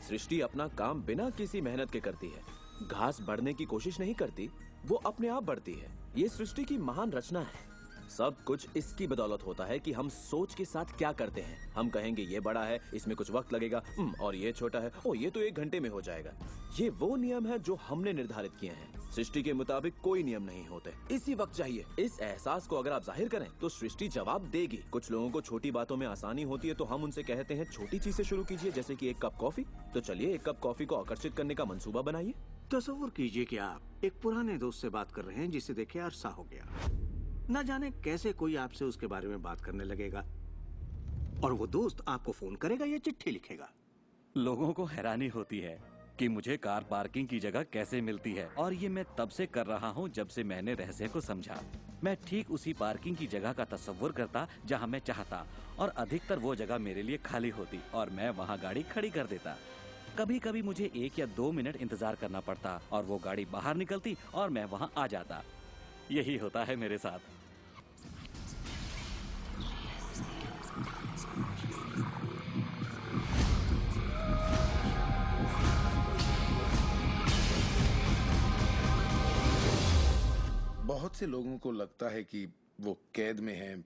सृष्टि अपना काम बिना किसी मेहनत के करती है। घास बढ़ने की कोशिश नहीं करती, वो अपने आप बढ़ती है। ये सृष्टि की महान रचना है। सब कुछ इसकी बदौलत होता है कि हम सोच के साथ क्या करते हैं। हम कहेंगे ये बड़ा है, इसमें कुछ वक्त लगेगा, और ये छोटा है, ओ ये तो 1 घंटे में हो जाएगा। ये वो नियम है जो हमने निर्धारित किए हैं। सृष्टि के मुताबिक कोई नियम नहीं होते, इसी वक्त चाहिए। इस एहसास को अगर आप जाहिर करें तो सृष्टि जवाब देगी। कुछ लोगों को छोटी बातों में आसानी होती है तो हम उनसे कहते हैं छोटी चीज से शुरू कीजिए, जैसे कि 1 कप कॉफी। तो चलिए 1 कप कॉफी को आकर्षित करने का मंसूबा बनाइए। तसव्वुर कीजिए कि आप एक पुराने दोस्त से बात कर रहे हैं जिसे देखे अरसा हो गया। न जाने कैसे कोई आपसे उसके बारे में बात करने लगेगा और वो दोस्त आपको फोन करेगा या चिट्ठी लिखेगा। लोगों को हैरानी होती है कि मुझे कार पार्किंग की जगह कैसे मिलती है, और ये मैं तब से कर रहा हूँ जब से मैंने रहस्य को समझा। मैं ठीक उसी पार्किंग की जगह का तस्वुर करता जहाँ मैं चाहता, और अधिकतर वो जगह मेरे लिए खाली होती और मैं वहाँ गाड़ी खड़ी कर देता। कभी कभी मुझे 1 या 2 मिनट इंतजार करना पड़ता और वो गाड़ी बाहर निकलती और मैं वहाँ आ जाता। यही होता है मेरे साथ। बहुत से लोगों को लगता है कि वो कैद में हैं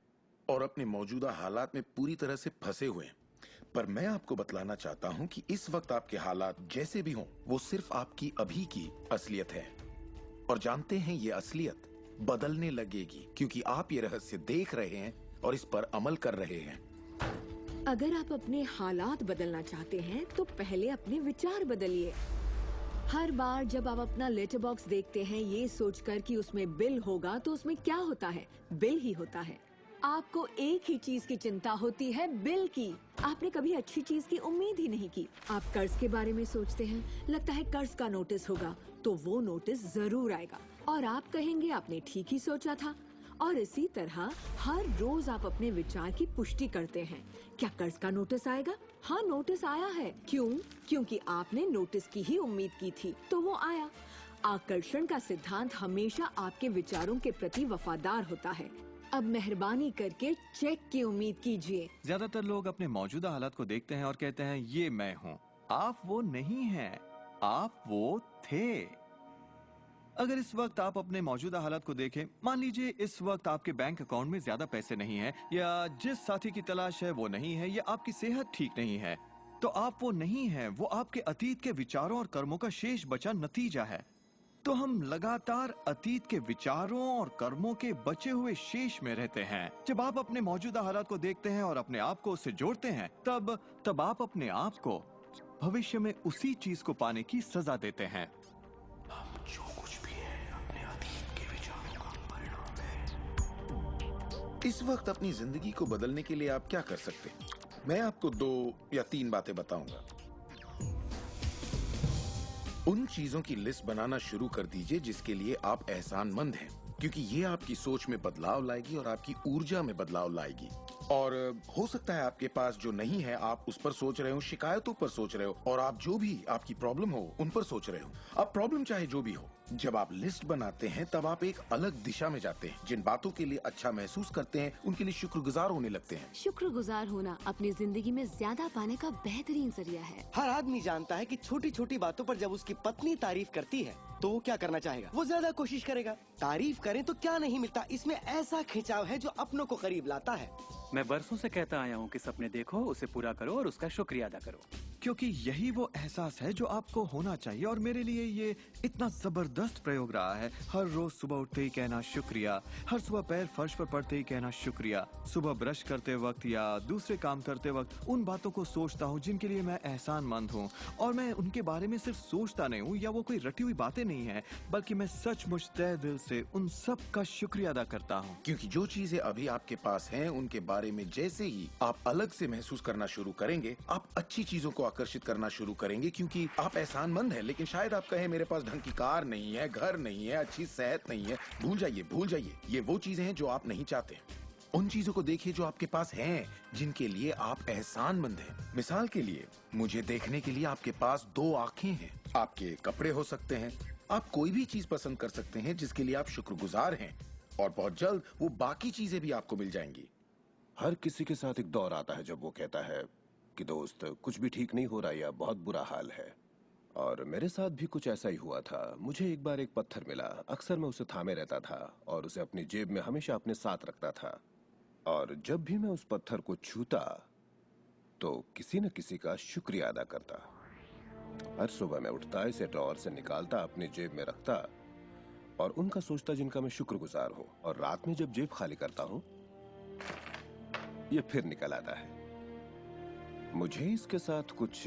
और अपने मौजूदा हालात में पूरी तरह से फंसे हुए हैं, पर मैं आपको बतलाना चाहता हूं कि इस वक्त आपके हालात जैसे भी हों, वो सिर्फ आपकी अभी की असलियत है। और जानते हैं ये असलियत बदलने लगेगी क्योंकि आप ये रहस्य देख रहे हैं और इस पर अमल कर रहे हैं। अगर आप अपने हालात बदलना चाहते हैं तो पहले अपने विचार बदलिए। हर बार जब आप अपना लेटर बॉक्स देखते हैं ये सोचकर कि उसमें बिल होगा, तो उसमें क्या होता है? बिल ही होता है। आपको एक ही चीज की चिंता होती है, बिल की। आपने कभी अच्छी चीज की उम्मीद ही नहीं की। आप कर्ज के बारे में सोचते हैं, लगता है कर्ज का नोटिस होगा, तो वो नोटिस जरूर आएगा और आप कहेंगे आपने ठीक ही सोचा था। और इसी तरह हर रोज आप अपने विचार की पुष्टि करते हैं। क्या कर्ज का नोटिस आएगा? हाँ, नोटिस आया है। क्यों? क्योंकि आपने नोटिस की ही उम्मीद की थी, तो वो आया। आकर्षण का सिद्धांत हमेशा आपके विचारों के प्रति वफादार होता है। अब मेहरबानी करके चेक की उम्मीद कीजिए। ज्यादातर लोग अपने मौजूदा हालात को देखते हैं और कहते हैं ये मैं हूँ। आप वो नहीं हैं, आप वो थे। अगर इस वक्त आप अपने मौजूदा हालात को देखें, मान लीजिए इस वक्त आपके बैंक अकाउंट में ज्यादा पैसे नहीं हैं, या जिस साथी की तलाश है वो नहीं है, या आपकी सेहत ठीक नहीं है, तो आप वो नहीं हैं। वो आपके अतीत के विचारों और कर्मों का शेष बचा नतीजा है। तो हम लगातार अतीत के विचारों और कर्मों के बचे हुए शेष में रहते हैं। जब आप अपने मौजूदा हालात को देखते हैं और अपने आप को उससे जोड़ते हैं, तब आप अपने आप को भविष्य में उसी चीज को पाने की सजा देते हैं। हम जो कुछ भी है अपने अतीत के विचारों का परिणाम है। इस वक्त अपनी जिंदगी को बदलने के लिए आप क्या कर सकते हैं? मैं आपको 2 या 3 बातें बताऊंगा। उन चीजों की लिस्ट बनाना शुरू कर दीजिए जिसके लिए आप एहसानमंद हैं, क्योंकि ये आपकी सोच में बदलाव लाएगी और आपकी ऊर्जा में बदलाव लाएगी। और हो सकता है आपके पास जो नहीं है आप उस पर सोच रहे हो, शिकायतों पर सोच रहे हो, और आप जो भी आपकी प्रॉब्लम हो उन पर सोच रहे हो। अब प्रॉब्लम चाहे जो भी हो, जब आप लिस्ट बनाते हैं तब आप एक अलग दिशा में जाते हैं। जिन बातों के लिए अच्छा महसूस करते हैं उनके लिए शुक्रगुजार होने लगते हैं। शुक्रगुजार होना अपनी जिंदगी में ज्यादा पाने का बेहतरीन जरिया है। हर आदमी जानता है कि छोटी छोटी बातों पर जब उसकी पत्नी तारीफ करती है तो वो क्या करना चाहेगा? वो ज्यादा कोशिश करेगा। तारीफ करें तो क्या नहीं मिलता, इसमें ऐसा खिंचाव है जो अपनों को करीब लाता है। मैं बरसों से कहता आया हूँ कि सपने देखो, उसे पूरा करो और उसका शुक्रिया अदा करो, क्योंकि यही वो एहसास है जो आपको होना चाहिए। और मेरे लिए ये इतना जबरदस्त प्रयोग रहा है। हर रोज सुबह उठते ही कहना शुक्रिया, हर सुबह पैर फर्श पर पड़ते ही कहना शुक्रिया, सुबह ब्रश करते वक्त या दूसरे काम करते वक्त उन बातों को सोचता हूँ जिनके लिए मैं एहसानमंद हूँ, और मैं उनके बारे में सिर्फ सोचता नहीं हूँ या वो कोई रटी हुई बातें नहीं है, बल्कि मैं सचमुच तहे दिल से उन सब का शुक्रिया अदा करता हूँ। क्योंकि जो चीजें अभी आपके पास हैं उनके बारे में जैसे ही आप अलग से महसूस करना शुरू करेंगे, आप अच्छी चीजों को आकर्षित करना शुरू करेंगे क्योंकि आप एहसानमंद हैं। लेकिन शायद आप कहें मेरे पास ढंग की कार नहीं है, घर नहीं है, अच्छी सेहत नहीं है। भूल जाइए। ये वो चीजें हैं जो आप नहीं चाहते। उन चीजों को देखिए जो आपके पास हैं, जिनके लिए आप एहसानमंद हैं। मिसाल के लिए, मुझे देखने के लिए आपके पास 2 आंखें हैं। आपके कपड़े हो सकते हैं। आप कोई भी चीज पसंद कर सकते हैं जिसके लिए आप शुक्रगुजार हैं, और बहुत जल्द वो बाकी चीजें भी आपको मिल जाएंगी। हर किसी के साथ एक दौर आता है जब वो कहता है कि दोस्त कुछ भी ठीक नहीं हो रहा या बहुत बुरा हाल है। और मेरे साथ भी कुछ ऐसा ही हुआ था। मुझे एक बार एक पत्थर मिला। अक्सर मैं उसे थामे रहता था और उसे अपनी जेब में हमेशा अपने साथ रखता था। और जब भी मैं उस पत्थर को छूता तो किसी न किसी का शुक्रिया अदा करता। हर सुबह मैं उठता, इसे ड्रॉअर से निकालता, अपनी जेब में रखता और उनका सोचता जिनका मैं शुक्रगुजार हूँ। और रात में जब जेब खाली करता हूँ, ये फिर निकल आता है। मुझे इसके साथ कुछ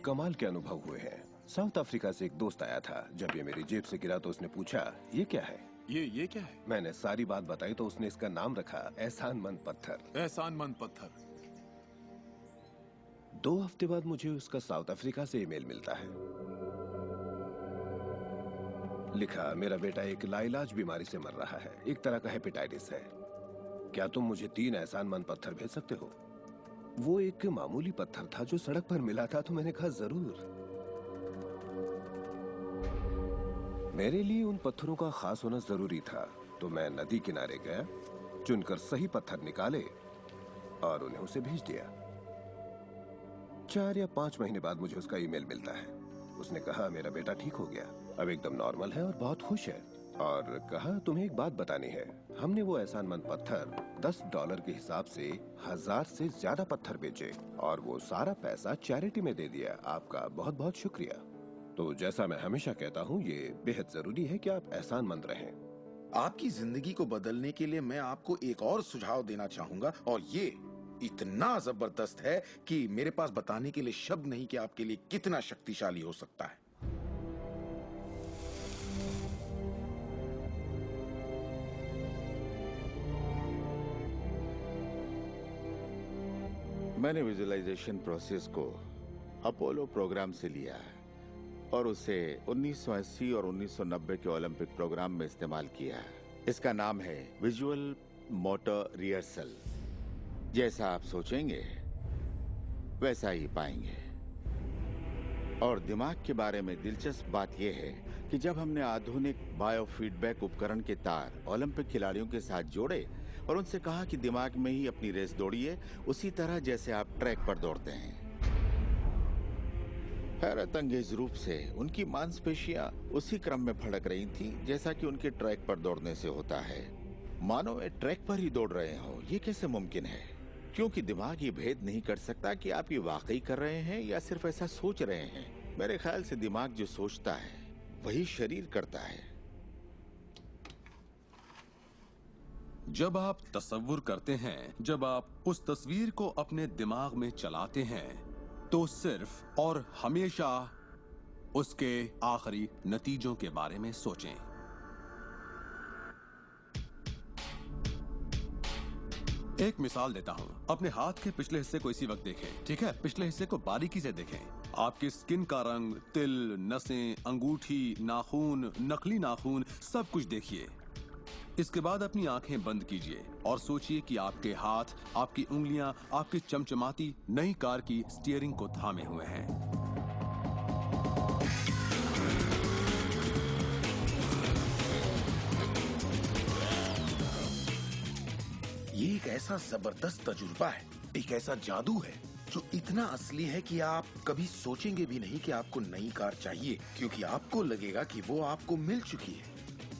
कमाल के अनुभव हुए हैं। साउथ अफ्रीका से एक दोस्त आया था। जब ये मेरी जेब से गिरा तो उसने पूछा, ये क्या है? ये क्या है? मैंने सारी बात बताई तो उसने इसका नाम रखा एहसानमंद पत्थर। एहसानमंद पत्थर। 2 हफ्ते बाद मुझे उसका साउथ अफ्रीका से ईमेल मिलता है। लिखा, मेरा बेटा एक लाइलाज बीमारी से मर रहा है, एक तरह का हेपेटाइटिस है। क्या तुम मुझे 3 एहसानमंद पत्थर भेज सकते हो? वो एक मामूली पत्थर था जो सड़क पर मिला था, तो मैंने कहा जरूर। मेरे लिए उन पत्थरों का खास होना जरूरी था, तो मैं नदी किनारे गया, चुनकर सही पत्थर निकाले और उन्हें उसे भेज दिया। 4 या 5 महीने बाद मुझे उसका ईमेल मिलता है। उसने कहा मेरा बेटा ठीक हो गया, अब एकदम नॉर्मल है और बहुत खुश है। और कहा तुम्हें एक बात बतानी है, हमने वो एहसानमंद पत्थर $10 के हिसाब से 1000 से ज्यादा पत्थर बेचे और वो सारा पैसा चैरिटी में दे दिया। आपका बहुत बहुत शुक्रिया। तो जैसा मैं हमेशा कहता हूँ, ये बेहद जरूरी है कि आप एहसानमंद रहें। आपकी जिंदगी को बदलने के लिए मैं आपको एक और सुझाव देना चाहूंगा, और ये इतना जबरदस्त है कि मेरे पास बताने के लिए शब्द नहीं कि आपके लिए कितना शक्तिशाली हो सकता है। मैंने विजुअलाइजेशन प्रोसेस को अपोलो प्रोग्राम से लिया है और उसे 1980 और 1990 के ओलंपिक प्रोग्राम में इस्तेमाल किया है। इसका नाम है विजुअल मोटर रिहर्सल। जैसा आप सोचेंगे वैसा ही पाएंगे। और दिमाग के बारे में दिलचस्प बात यह है कि जब हमने आधुनिक बायोफीडबैक उपकरण के तार ओलंपिक खिलाड़ियों के साथ जोड़े और उनसे कहा कि दिमाग में ही अपनी रेस दौड़िए, उसी तरह जैसे आप ट्रैक पर दौड़ते हैं। हैरत अंगेज रूप से उनकी मांसपेशियां उसी क्रम में फड़क रही थीं जैसा कि उनके ट्रैक पर दौड़ने से होता है। मानो वे ट्रैक पर ही दौड़ रहे हों। ये कैसे मुमकिन है? क्योंकि दिमाग ये भेद नहीं कर सकता कि आप ये वाकई कर रहे हैं या सिर्फ ऐसा सोच रहे हैं। मेरे ख्याल से दिमाग जो सोचता है वही शरीर करता है। जब आप तसव्वुर करते हैं, जब आप उस तस्वीर को अपने दिमाग में चलाते हैं, तो सिर्फ और हमेशा उसके आखिरी नतीजों के बारे में सोचें। एक मिसाल देता हूं। अपने हाथ के पिछले हिस्से को इसी वक्त देखें, ठीक है? पिछले हिस्से को बारीकी से देखें। आपकी स्किन का रंग, तिल, नसें, अंगूठी, नाखून, नकली नाखून, सब कुछ देखिए। इसके बाद अपनी आंखें बंद कीजिए और सोचिए कि आपके हाथ, आपकी उंगलियां, आपकी चमचमाती नई कार की स्टीयरिंग को थामे हुए हैं। ये एक ऐसा जबरदस्त तजुर्बा है, एक ऐसा जादू है जो इतना असली है कि आप कभी सोचेंगे भी नहीं कि आपको नई कार चाहिए, क्योंकि आपको लगेगा कि वो आपको मिल चुकी है।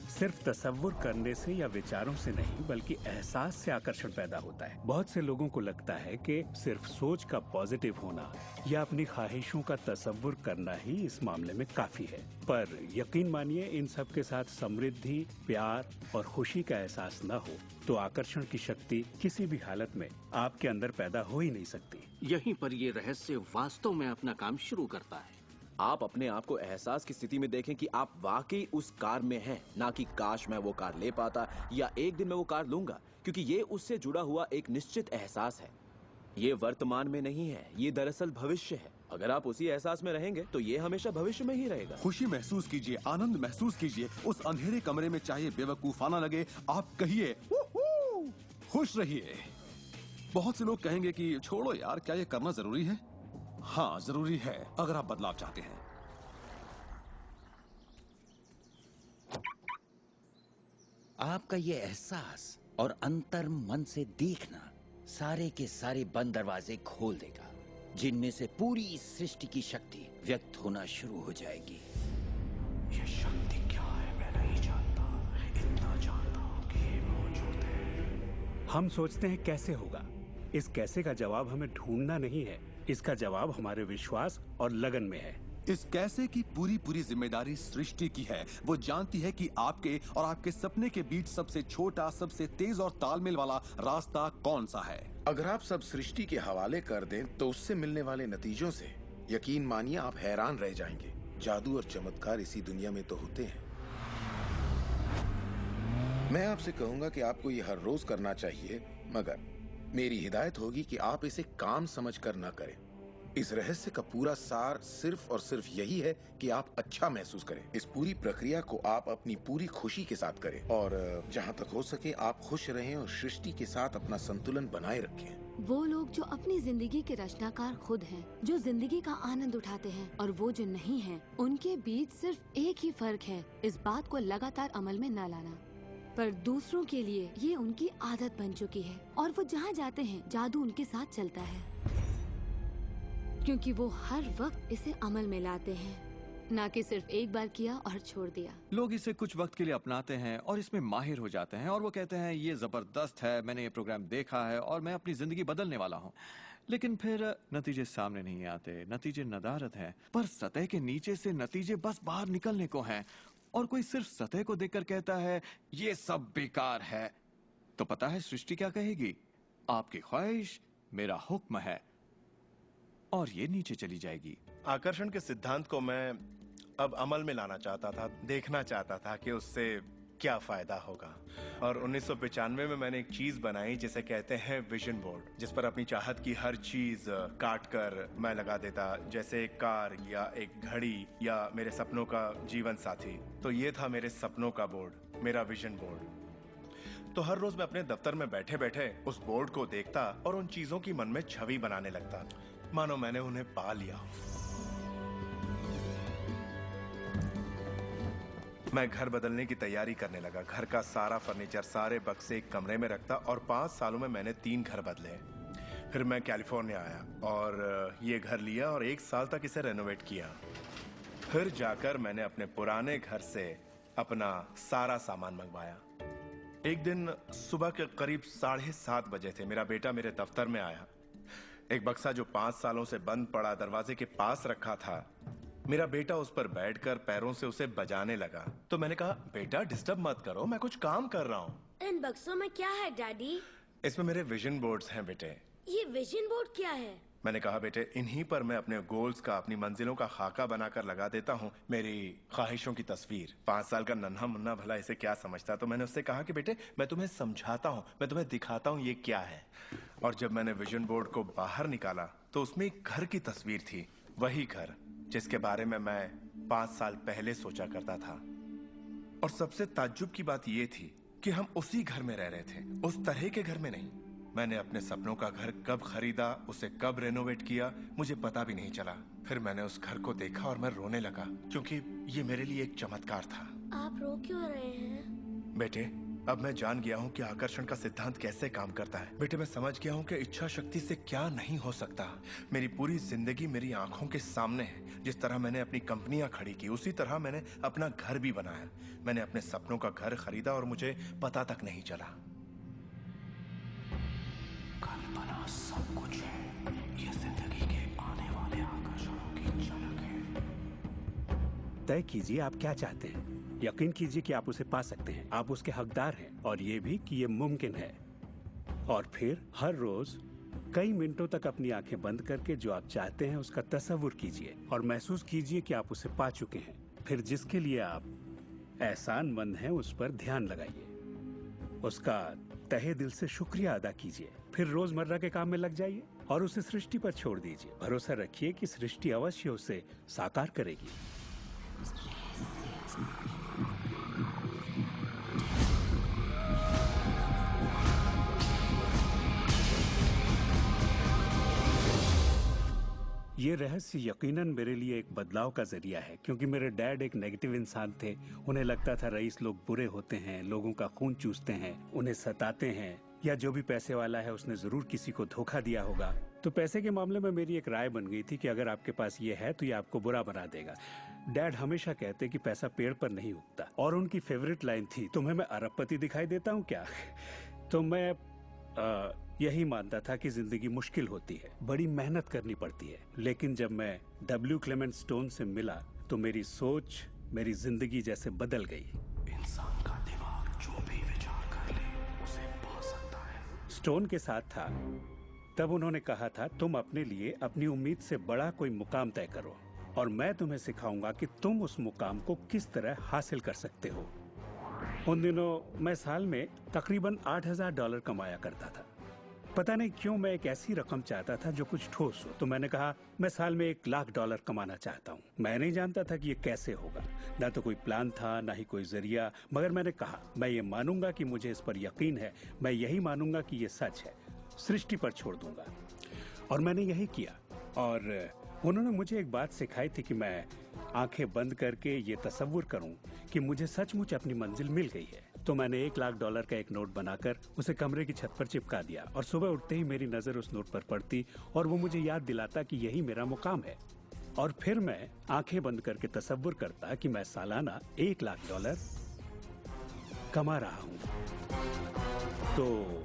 सिर्फ तसव्वुर करने से या विचारों से नहीं, बल्कि एहसास से आकर्षण पैदा होता है। बहुत से लोगों को लगता है कि सिर्फ सोच का पॉजिटिव होना या अपनी ख्वाहिशों का तसव्वुर करना ही इस मामले में काफी है। पर यकीन मानिए, इन सब के साथ समृद्धि, प्यार और खुशी का एहसास न हो तो आकर्षण की शक्ति किसी भी हालत में आपके अंदर पैदा हो ही नहीं सकती। यहीं पर ये रहस्य वास्तव में अपना काम शुरू करता है। आप अपने आप को एहसास की स्थिति में देखें कि आप वाकई उस कार में हैं, ना कि काश मैं वो कार ले पाता या एक दिन मैं वो कार लूंगा, क्योंकि ये उससे जुड़ा हुआ एक निश्चित एहसास है। ये वर्तमान में नहीं है, ये दरअसल भविष्य है। अगर आप उसी एहसास में रहेंगे तो ये हमेशा भविष्य में ही रहेगा। खुशी महसूस कीजिए, आनंद महसूस कीजिए। उस अंधेरे कमरे में चाहे बेवकूफाना लगे, आप कहिए "वूहू!" खुश रहिए। बहुत से लोग कहेंगे कि छोड़ो यार, क्या ये करना जरूरी है? हाँ, जरूरी है अगर आप बदलाव चाहते हैं। आपका ये एहसास और अंतर मन से देखना सारे के सारे बंद दरवाजे खोल देगा, जिनमें से पूरी इस सृष्टि की शक्ति व्यक्त होना शुरू हो जाएगी। ये शक्ति क्या है मैं नहीं जानता, इतना जानता हूँ कि ये मौजूद है। हम सोचते हैं कैसे होगा। इस कैसे का जवाब हमें ढूंढना नहीं है, इसका जवाब हमारे विश्वास और लगन में है। इस कैसे की पूरी जिम्मेदारी सृष्टि की है। वो जानती है कि आपके और आपके सपने के बीच सबसे छोटा, सबसे तेज और तालमेल वाला रास्ता कौन सा है। अगर आप सब सृष्टि के हवाले कर दें तो उससे मिलने वाले नतीजों से यकीन मानिए आप हैरान रह जाएंगे। जादू और चमत्कार इसी दुनिया में तो होते हैं। मैं आपसे कहूंगा कि आपको ये हर रोज करना चाहिए, मगर मेरी हिदायत होगी कि आप इसे काम समझकर ना करें। इस रहस्य का पूरा सार सिर्फ और सिर्फ यही है कि आप अच्छा महसूस करें। इस पूरी प्रक्रिया को आप अपनी पूरी खुशी के साथ करें और जहां तक हो सके आप खुश रहें और सृष्टि के साथ अपना संतुलन बनाए रखें। वो लोग जो अपनी जिंदगी के रचनाकार खुद हैं, जो जिंदगी का आनंद उठाते हैं, और वो जो नहीं हैं, उनके बीच सिर्फ एक ही फर्क है, इस बात को लगातार अमल में न लाना। पर दूसरों के लिए ये उनकी आदत बन चुकी है और वो जहाँ जाते हैं जादू उनके साथ चलता है, क्योंकि वो हर वक्त इसे अमल में लाते हैं, ना कि सिर्फ एक बार किया और छोड़ दिया। लोग इसे कुछ वक्त के लिए अपनाते हैं और इसमें माहिर हो जाते हैं और वो कहते हैं ये जबरदस्त है, मैंने ये प्रोग्राम देखा है और मैं अपनी जिंदगी बदलने वाला हूँ। लेकिन फिर नतीजे सामने नहीं आते, नतीजे नदारद हैं। पर सतह के नीचे से नतीजे बस बाहर निकलने को हैं और कोई सिर्फ सतह को देखकर कहता है ये सब बेकार है। तो पता है सृष्टि क्या कहेगी? आपकी ख्वाहिश मेरा हुक्म है, और ये नीचे चली जाएगी। आकर्षण के सिद्धांत को मैं अब अमल में लाना चाहता था, देखना चाहता था कि उससे क्या फायदा होगा। और 1995 में मैंने एक चीज बनाई जिसे कहते हैं विजन बोर्ड, जिस पर अपनी चाहत की हर चीज काट कर मैं लगा देता, जैसे एक कार या एक घड़ी या मेरे सपनों का जीवन साथी। तो ये था मेरे सपनों का बोर्ड, मेरा विजन बोर्ड। तो हर रोज मैं अपने दफ्तर में बैठे बैठे उस बोर्ड को देखता और उन चीजों की मन में छवि बनाने लगता, मानो मैंने उन्हें पा लिया। मैं घर बदलने की तैयारी करने लगा। घर का सारा फर्नीचर, सारे बक्से एक कमरे में रखता और 5 सालों में मैंने 3 घर बदले। फिर मैं कैलिफोर्निया आया और ये घर लिया और 1 साल तक इसे रेनोवेट किया। फिर जाकर मैंने अपने पुराने घर से अपना सारा सामान मंगवाया। एक दिन सुबह के करीब 7:30 बजे थे। मेरा बेटा मेरे दफ्तर में आया। एक बक्सा जो 5 सालों से बंद पड़ा दरवाजे के पास रखा था, मेरा बेटा उस पर बैठकर पैरों से उसे बजाने लगा। तो मैंने कहा, बेटा डिस्टर्ब मत करो, मैं कुछ काम कर रहा हूँ। इन बक्सों में क्या है डैडी? इसमें मेरे विजन बोर्ड्स हैं बेटे। ये विजन बोर्ड क्या है? मैंने कहा, बेटे इन्हीं पर मैं अपने गोल्स का, अपनी मंजिलों का खाका बनाकर लगा देता हूँ, मेरी ख्वाहिशों की तस्वीर। 5 साल का नन्हा मुन्ना भला इसे क्या समझता। तो मैंने उससे कहा कि बेटे मैं तुम्हें समझाता हूँ, मैं तुम्हें दिखाता हूँ ये क्या है। और जब मैंने विजन बोर्ड को बाहर निकाला तो उसमें एक घर की तस्वीर थी, वही घर जिसके बारे में मैं 5 साल पहले सोचा करता था। और सबसे ताज्जुब की बात यह थी कि हम उसी घर में रह रहे थे, उस तरह के घर में नहीं। मैंने अपने सपनों का घर कब खरीदा, उसे कब रेनोवेट किया, मुझे पता भी नहीं चला। फिर मैंने उस घर को देखा और मैं रोने लगा, क्योंकि ये मेरे लिए एक चमत्कार था। आप रो क्यों रहे हैं? बेटे अब मैं जान गया हूँ कि आकर्षण का सिद्धांत कैसे काम करता है। बेटे मैं समझ गया हूँ कि इच्छा शक्ति से क्या नहीं हो सकता। मेरी पूरी जिंदगी मेरी आंखों के सामने है। जिस तरह मैंने अपनी कंपनियां खड़ी की, उसी तरह मैंने अपना घर भी बनाया। मैंने अपने सपनों का घर खरीदा और मुझे पता तक नहीं चला। कल्पना सब कुछ है, ये जिंदगी के आने वाले आकर्षणों की झलक है। तय कीजिए आप क्या चाहते हैं। यकीन कीजिए कि आप उसे पा सकते हैं, आप उसके हकदार हैं, और ये भी कि ये मुमकिन है। और फिर हर रोज कई मिनटों तक अपनी आंखें बंद करके जो आप चाहते हैं उसका तस्वुर कीजिए और महसूस कीजिए कि आप उसे पा चुके हैं। फिर जिसके लिए आप एहसानमंद हैं उस पर ध्यान लगाइए, उसका तहे दिल से शुक्रिया अदा कीजिए। फिर रोजमर्रा के काम में लग जाइए। और उसे सृष्टि पर छोड़ दीजिए। भरोसा रखिए कि सृष्टि अवश्य उसे साकार करेगी। ये रहस्य यकीनन मेरे लिए एक बदलाव का जरिया है, क्योंकि मेरे डैड एक नेगेटिव इंसान थे। उन्हें लगता था रईस लोग बुरे होते हैं, लोगों का खून चूसते हैं, उन्हें सताते हैं, या जो भी पैसे वाला है उसने जरूर किसी को धोखा दिया होगा। तो पैसे के मामले में मेरी एक राय बन गई थी कि अगर आपके पास ये है तो ये आपको बुरा बना देगा। डैड हमेशा कहते कि पैसा पेड़ पर नहीं उगता, और उनकी फेवरेट लाइन थी, तुम्हें मैं अरबपति दिखाई देता हूँ क्या? तो मैं यही मानता था कि जिंदगी मुश्किल होती है, बड़ी मेहनत करनी पड़ती है। लेकिन जब मैं डब्ल्यू क्लेमेंट स्टोन से मिला तो मेरी सोच मेरी जिंदगी जैसे बदल गई। इंसान का दिमाग जो भी विचार कर ले उसे पा सकता है। स्टोन के साथ था तब उन्होंने कहा था, तुम अपने लिए अपनी उम्मीद से बड़ा कोई मुकाम तय करो और मैं तुम्हें सिखाऊंगा कि तुम उस मुकाम को किस तरह हासिल कर सकते हो। उन दिनों मैं साल में तकरीबन $8,000 कमाया करता था। पता नहीं क्यों मैं एक ऐसी रकम चाहता था जो कुछ ठोस हो। तो मैंने कहा मैं साल में $1,00,000 कमाना चाहता हूँ। मैं नहीं जानता था कि ये कैसे होगा, ना तो कोई प्लान था ना ही कोई जरिया, मगर मैंने कहा मैं ये मानूंगा कि मुझे इस पर यकीन है, मैं यही मानूंगा कि ये सच है, सृष्टि पर छोड़ दूंगा। और मैंने यही किया। और उन्होंने मुझे एक बात सिखाई थी कि मैं आंखें बंद करके ये तसव्वुर करूं कि मुझे सचमुच अपनी मंजिल मिल गई है। तो मैंने $1,00,000 का एक नोट बनाकर उसे कमरे की छत पर चिपका दिया, और सुबह उठते ही मेरी नजर उस नोट पर पड़ती और वो मुझे याद दिलाता कि यही मेरा मुकाम है। और फिर मैं आंखें बंद करके तसव्वुर करता कि मैं सालाना $1,00,000 कमा रहा हूं। तो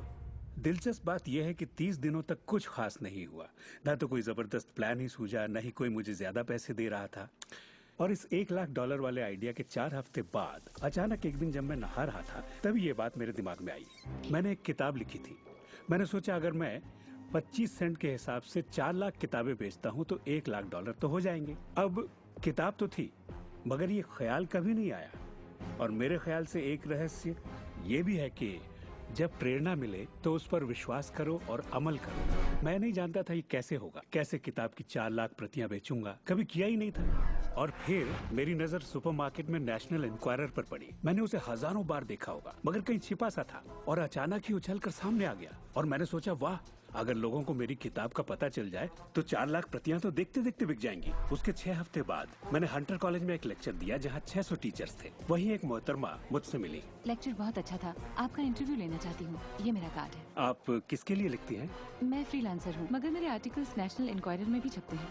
दिलचस्प बात यह है कि 30 दिनों तक कुछ खास नहीं हुआ। ना तो कोई जबरदस्त प्लान ही सूझा, ना ही कोई मुझे ज्यादा पैसे दे रहा था। और इस $1,00,000 वाले आइडिया के 4 हफ्ते बाद अचानक एक दिन जब मैं नहा रहा था तभी ये बात मेरे दिमाग में आई। मैंने एक किताब लिखी थी। मैंने सोचा अगर मैं 25 सेंट के हिसाब से 4 लाख किताबें बेचता हूँ तो $1,00,000 तो हो जाएंगे। अब किताब तो थी, मगर ये ख्याल कभी नहीं आया। और मेरे ख्याल से एक रहस्य ये भी है कि जब प्रेरणा मिले तो उस पर विश्वास करो और अमल करो। मैं नहीं जानता था ये कैसे होगा, कैसे किताब की 4 लाख प्रतियां बेचूंगा, कभी किया ही नहीं था। और फिर मेरी नजर सुपरमार्केट में नेशनल इंक्वायरर पर पड़ी। मैंने उसे हजारों बार देखा होगा, मगर कहीं छिपा सा था, और अचानक ही उछलकर सामने आ गया। और मैंने सोचा वाह, अगर लोगों को मेरी किताब का पता चल जाए तो 4 लाख प्रतियां तो देखते देखते बिक जाएंगी। उसके 6 हफ्ते बाद मैंने हंटर कॉलेज में एक लेक्चर दिया जहां 600 टीचर्स थे। वहीं एक मोहतरमा मुझसे मिली। लेक्चर बहुत अच्छा था, आपका इंटरव्यू लेना चाहती हूँ, ये मेरा कार्ड है। आप किसके लिए लिखती हैं? मैं फ्रीलांसर हूँ, मगर मेरे आर्टिकल्स नेशनल इंक्वायरर में भी छपते हैं।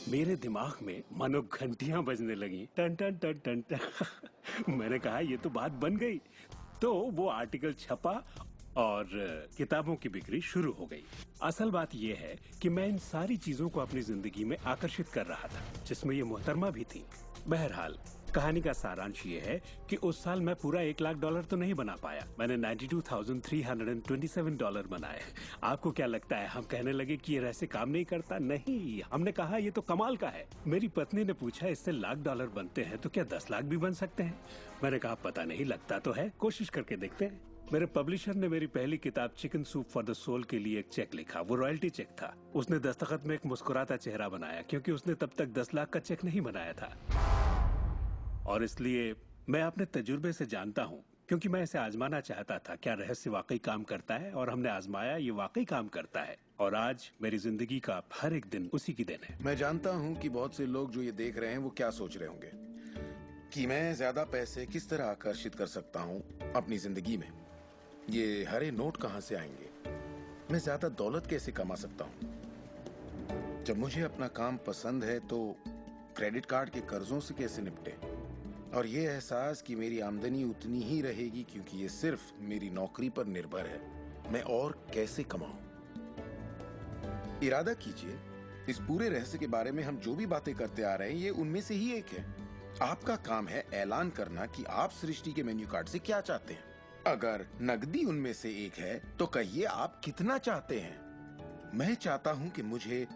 मेरे दिमाग में मानो घंटियां बजने लगी, टन टन टन टन टन। मैंने कहा ये तो बात बन गई। तो वो आर्टिकल छपा और किताबों की बिक्री शुरू हो गई। असल बात यह है कि मैं इन सारी चीजों को अपनी जिंदगी में आकर्षित कर रहा था, जिसमें ये मोहतरमा भी थी। बहरहाल कहानी का सारांश ये है कि उस साल मैं पूरा $1,00,000 तो नहीं बना पाया। मैंने $92,327 बनाए। आपको क्या लगता है हम कहने लगे कि ये रहस्य काम नहीं करता? नहीं, हमने कहा ये तो कमाल का है। मेरी पत्नी ने पूछा इससे $1,00,000 बनते हैं तो क्या 10 लाख भी बन सकते हैं? मैंने कहा पता नहीं, लगता तो है, कोशिश करके देखते हैं। मेरे पब्लिशर ने मेरी पहली किताब Chicken Soup for the Soul के लिए एक चेक लिखा। वो रॉयल्टी चेक था। उसने दस्तखत में एक मुस्कुराता चेहरा बनाया, क्योंकि उसने तब तक 10 लाख का चेक नहीं बनाया था। और इसलिए मैं अपने तजुर्बे से जानता हूँ, क्योंकि मैं इसे आजमाना चाहता था, क्या रहस्य वाकई काम करता है। और हमने आजमाया, ये वाकई काम करता है। और आज मेरी जिंदगी का हर एक दिन उसी की देन है। मैं जानता हूँ कि बहुत से लोग जो ये देख रहे हैं वो क्या सोच रहे होंगे कि मैं ज्यादा पैसे किस तरह आकर्षित कर सकता हूँ अपनी जिंदगी में। ये हरे नोट कहाँ से आएंगे? मैं ज्यादा दौलत कैसे कमा सकता हूँ? जब मुझे अपना काम पसंद है तो क्रेडिट कार्ड के कर्जों से कैसे निपटे? और ये एहसास कि मेरी आमदनी उतनी ही रहेगी क्योंकि ये सिर्फ मेरी नौकरी पर निर्भर है, मैं और कैसे कमाऊं? इरादा कीजिए, इस पूरे रहस्य के बारे में हम जो भी बातें करते आ रहे हैं ये उनमें से ही एक है। आपका काम है ऐलान करना कि आप सृष्टि के मेन्यू कार्ड से क्या चाहते हैं। अगर नकदी उनमें से एक है तो कहिए आप कितना चाहते हैं। मैं चाहता हूं कि मुझे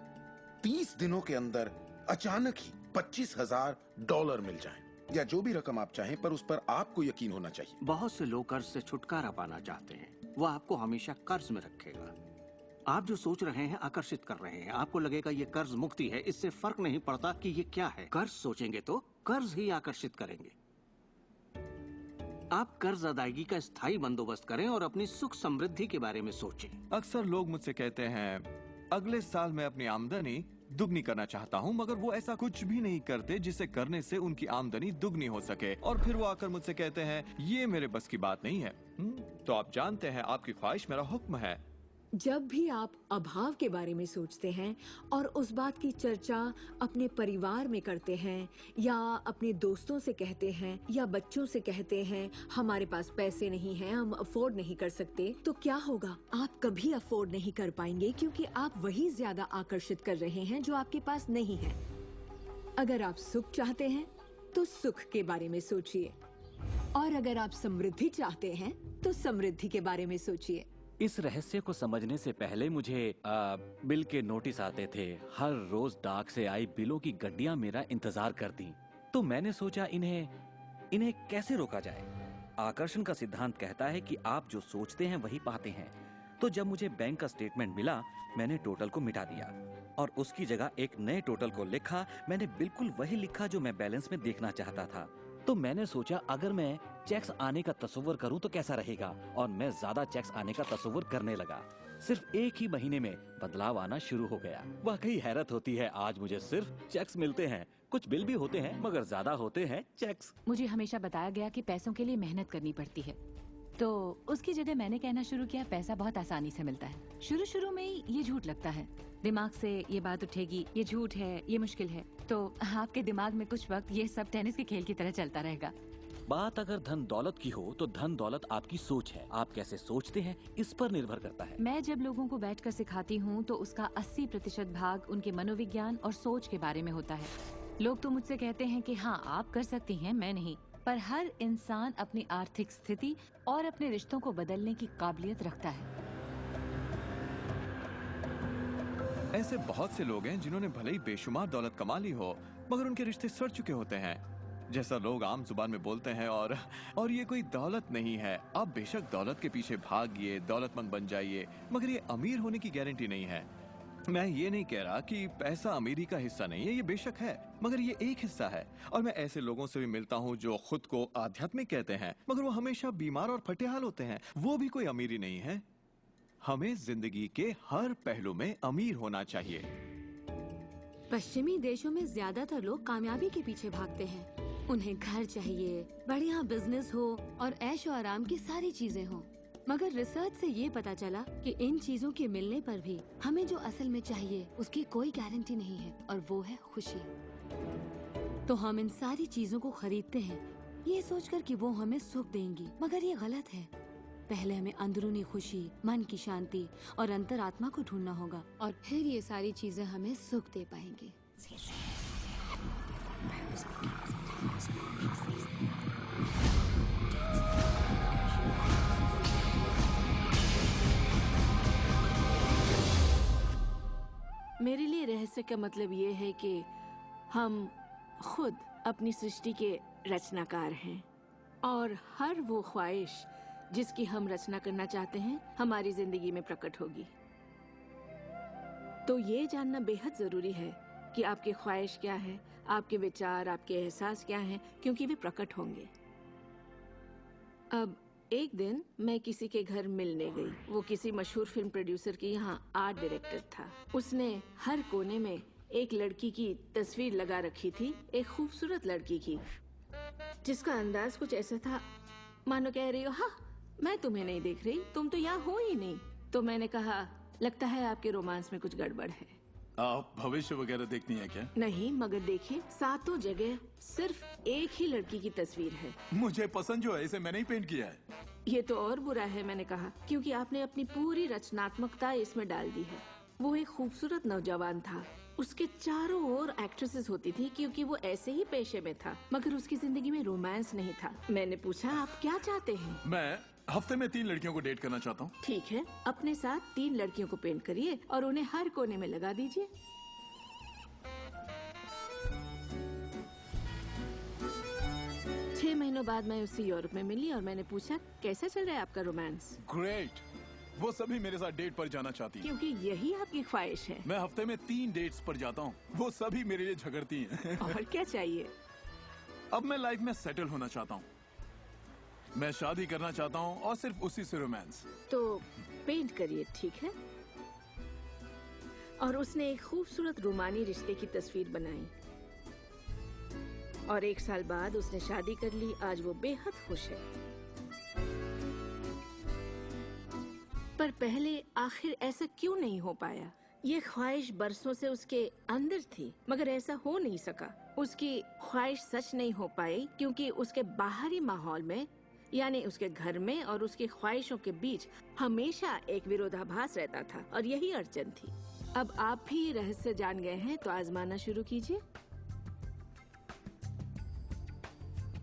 30 दिनों के अंदर अचानक ही $25,000 मिल जाएं, या जो भी रकम आप चाहें, पर उस पर आपको यकीन होना चाहिए। बहुत से लोग कर्ज से छुटकारा पाना चाहते हैं, वो आपको हमेशा कर्ज में रखेगा। आप जो सोच रहे हैं आकर्षित कर रहे हैं। आपको लगेगा ये कर्ज मुक्ति है, इससे फर्क नहीं पड़ता कि ये क्या है। कर्ज सोचेंगे तो कर्ज ही आकर्षित करेंगे। आप कर्ज अदायगी का स्थायी बंदोबस्त करें और अपनी सुख समृद्धि के बारे में सोचें। अक्सर लोग मुझसे कहते हैं अगले साल मैं अपनी आमदनी दुगनी करना चाहता हूँ, मगर वो ऐसा कुछ भी नहीं करते जिसे करने से उनकी आमदनी दुगनी हो सके। और फिर वो आकर मुझसे कहते हैं ये मेरे बस की बात नहीं है। तो आप जानते हैं आपकी ख्वाहिश मेरा हुक्म है। जब भी आप अभाव के बारे में सोचते हैं और उस बात की चर्चा अपने परिवार में करते हैं या अपने दोस्तों से कहते हैं या बच्चों से कहते हैं हमारे पास पैसे नहीं हैं, हम अफोर्ड नहीं कर सकते, तो क्या होगा? आप कभी अफोर्ड नहीं कर पाएंगे क्योंकि आप वही ज्यादा आकर्षित कर रहे हैं जो आपके पास नहीं है। अगर आप सुख चाहते हैं तो सुख के बारे में सोचिए, और अगर आप समृद्धि चाहते हैं तो समृद्धि के बारे में सोचिए। इस रहस्य को समझने से पहले मुझे बिल के नोटिस आते थे। हर रोज डाक से आई बिलों की गड्डियां मेरा इंतजार करती। तो मैंने सोचा इन्हें कैसे रोका जाए। आकर्षण का सिद्धांत कहता है कि आप जो सोचते हैं वही पाते हैं। तो जब मुझे बैंक का स्टेटमेंट मिला, मैंने टोटल को मिटा दिया और उसकी जगह एक नए टोटल को लिखा। मैंने बिल्कुल वही लिखा जो मैं बैलेंस में देखना चाहता था। तो मैंने सोचा अगर मैं चेक्स आने का तस्वीर करूं तो कैसा रहेगा, और मैं ज्यादा चेक्स आने का तस्वीर करने लगा। सिर्फ एक ही महीने में बदलाव आना शुरू हो गया। वाकई हैरत होती है, आज मुझे सिर्फ चेक्स मिलते हैं। कुछ बिल भी होते हैं मगर ज्यादा होते हैं चेक्स। मुझे हमेशा बताया गया कि पैसों के लिए मेहनत करनी पड़ती है, तो उसकी जगह मैंने कहना शुरू किया पैसा बहुत आसानी से मिलता है। शुरू में ही ये झूठ लगता है, दिमाग से ये बात उठेगी ये झूठ है, ये मुश्किल है, तो आपके दिमाग में कुछ वक्त ये सब टेनिस के खेल की तरह चलता रहेगा। बात अगर धन दौलत की हो तो धन दौलत आपकी सोच है। आप कैसे सोचते हैं इस पर निर्भर करता है। मैं जब लोगों को बैठकर सिखाती हूँ तो उसका 80% भाग उनके मनोविज्ञान और सोच के बारे में होता है। लोग तो मुझसे कहते हैं कि हाँ आप कर सकती हैं, मैं नहीं। पर हर इंसान अपनी आर्थिक स्थिति और अपने रिश्तों को बदलने की काबिलियत रखता है। ऐसे बहुत से लोग हैं जिन्होंने भले ही बेशुमार दौलत कमा ली हो मगर उनके रिश्ते सड़ चुके होते हैं, जैसा लोग आम जुबान में बोलते हैं। और ये कोई दौलत नहीं है। आप बेशक दौलत के पीछे भागिए, दौलतमंद बन जाइए, मगर ये अमीर होने की गारंटी नहीं है। मैं ये नहीं कह रहा कि पैसा अमीरी का हिस्सा नहीं है, ये बेशक है, मगर ये एक हिस्सा है। और मैं ऐसे लोगों से भी मिलता हूँ जो खुद को आध्यात्मिक कहते हैं मगर वो हमेशा बीमार और फटेहाल होते हैं। वो भी कोई अमीरी नहीं है। हमें जिंदगी के हर पहलू में अमीर होना चाहिए। पश्चिमी देशों में ज्यादातर लोग कामयाबी के पीछे भागते हैं। उन्हें घर चाहिए, बढ़िया बिजनेस हो और ऐशो आराम की सारी चीजें हो। मगर रिसर्च से ये पता चला कि इन चीजों के मिलने पर भी हमें जो असल में चाहिए उसकी कोई गारंटी नहीं है, और वो है खुशी। तो हम इन सारी चीजों को खरीदते हैं ये सोचकर कि वो हमें सुख देंगी, मगर ये गलत है। पहले हमें अंदरूनी खुशी, मन की शांति और अंतरात्मा को ढूंढना होगा, और फिर ये सारी चीजें हमें सुख दे पाएंगी। मेरे लिए रहस्य का मतलब ये है कि हम खुद अपनी सृष्टि के रचनाकार हैं, और हर वो ख्वाहिश जिसकी हम रचना करना चाहते हैं हमारी जिंदगी में प्रकट होगी। तो ये जानना बेहद जरूरी है कि आपकी ख्वाहिश क्या है, आपके विचार, आपके एहसास क्या हैं, क्योंकि वे प्रकट होंगे। अब एक दिन मैं किसी के घर मिलने गई। वो किसी मशहूर फिल्म प्रोड्यूसर के यहाँ आर्ट डायरेक्टर था। उसने हर कोने में एक लड़की की तस्वीर लगा रखी थी, एक खूबसूरत लड़की की, जिसका अंदाज कुछ ऐसा था मानो कह रही हो हाँ मैं तुम्हें नहीं देख रही, तुम तो यहाँ हो ही नहीं। तो मैंने कहा लगता है आपके रोमांस में कुछ गड़बड़ है। आप भविष्य वगैरह देखती हैं क्या? नहीं, मगर देखिए सातों जगह सिर्फ एक ही लड़की की तस्वीर है। मुझे पसंद जो है इसे मैंने ही पेंट किया है। ये तो और बुरा है, मैंने कहा, क्योंकि आपने अपनी पूरी रचनात्मकता इसमें डाल दी है। वो एक खूबसूरत नौजवान था, उसके चारों ओर एक्ट्रेसेस होती थी क्योंकि वो ऐसे ही पेशे में था, मगर उसकी जिंदगी में रोमांस नहीं था। मैंने पूछा आप क्या चाहते हैं? मैं हफ्ते में 3 लड़कियों को डेट करना चाहता हूँ। ठीक है, अपने साथ 3 लड़कियों को पेंट करिए और उन्हें हर कोने में लगा दीजिए। छह महीनों बाद मैं उससे यूरोप में मिली और मैंने पूछा कैसा चल रहा है आपका रोमांस? ग्रेट। वो सभी मेरे साथ डेट पर जाना चाहती हैं। क्योंकि यही आपकी ख्वाहिश है। मैं हफ्ते में 3 डेट्स पर जाता हूँ, वो सभी मेरे लिए झगड़ती हैं। और क्या चाहिए? अब मैं लाइफ में सेटल होना चाहता हूँ, मैं शादी करना चाहता हूँ और सिर्फ उसी से रोमांस। तो पेंट करिए, ठीक है? और उसने एक खूबसूरत रोमानी रिश्ते की तस्वीर बनाई और 1 साल बाद उसने शादी कर ली। आज वो बेहद खुश है। पर पहले आखिर ऐसा क्यों नहीं हो पाया? ये ख्वाहिश बरसों से उसके अंदर थी, मगर ऐसा हो नहीं सका। उसकी ख्वाहिश सच नहीं हो पाई क्योंकि उसके बाहरी माहौल में, यानी उसके घर में और उसकी ख्वाहिशों के बीच हमेशा एक विरोधाभास रहता था और यही अड़चन थी। अब आप भी रहस्य जान गए हैं तो आजमाना शुरू कीजिए।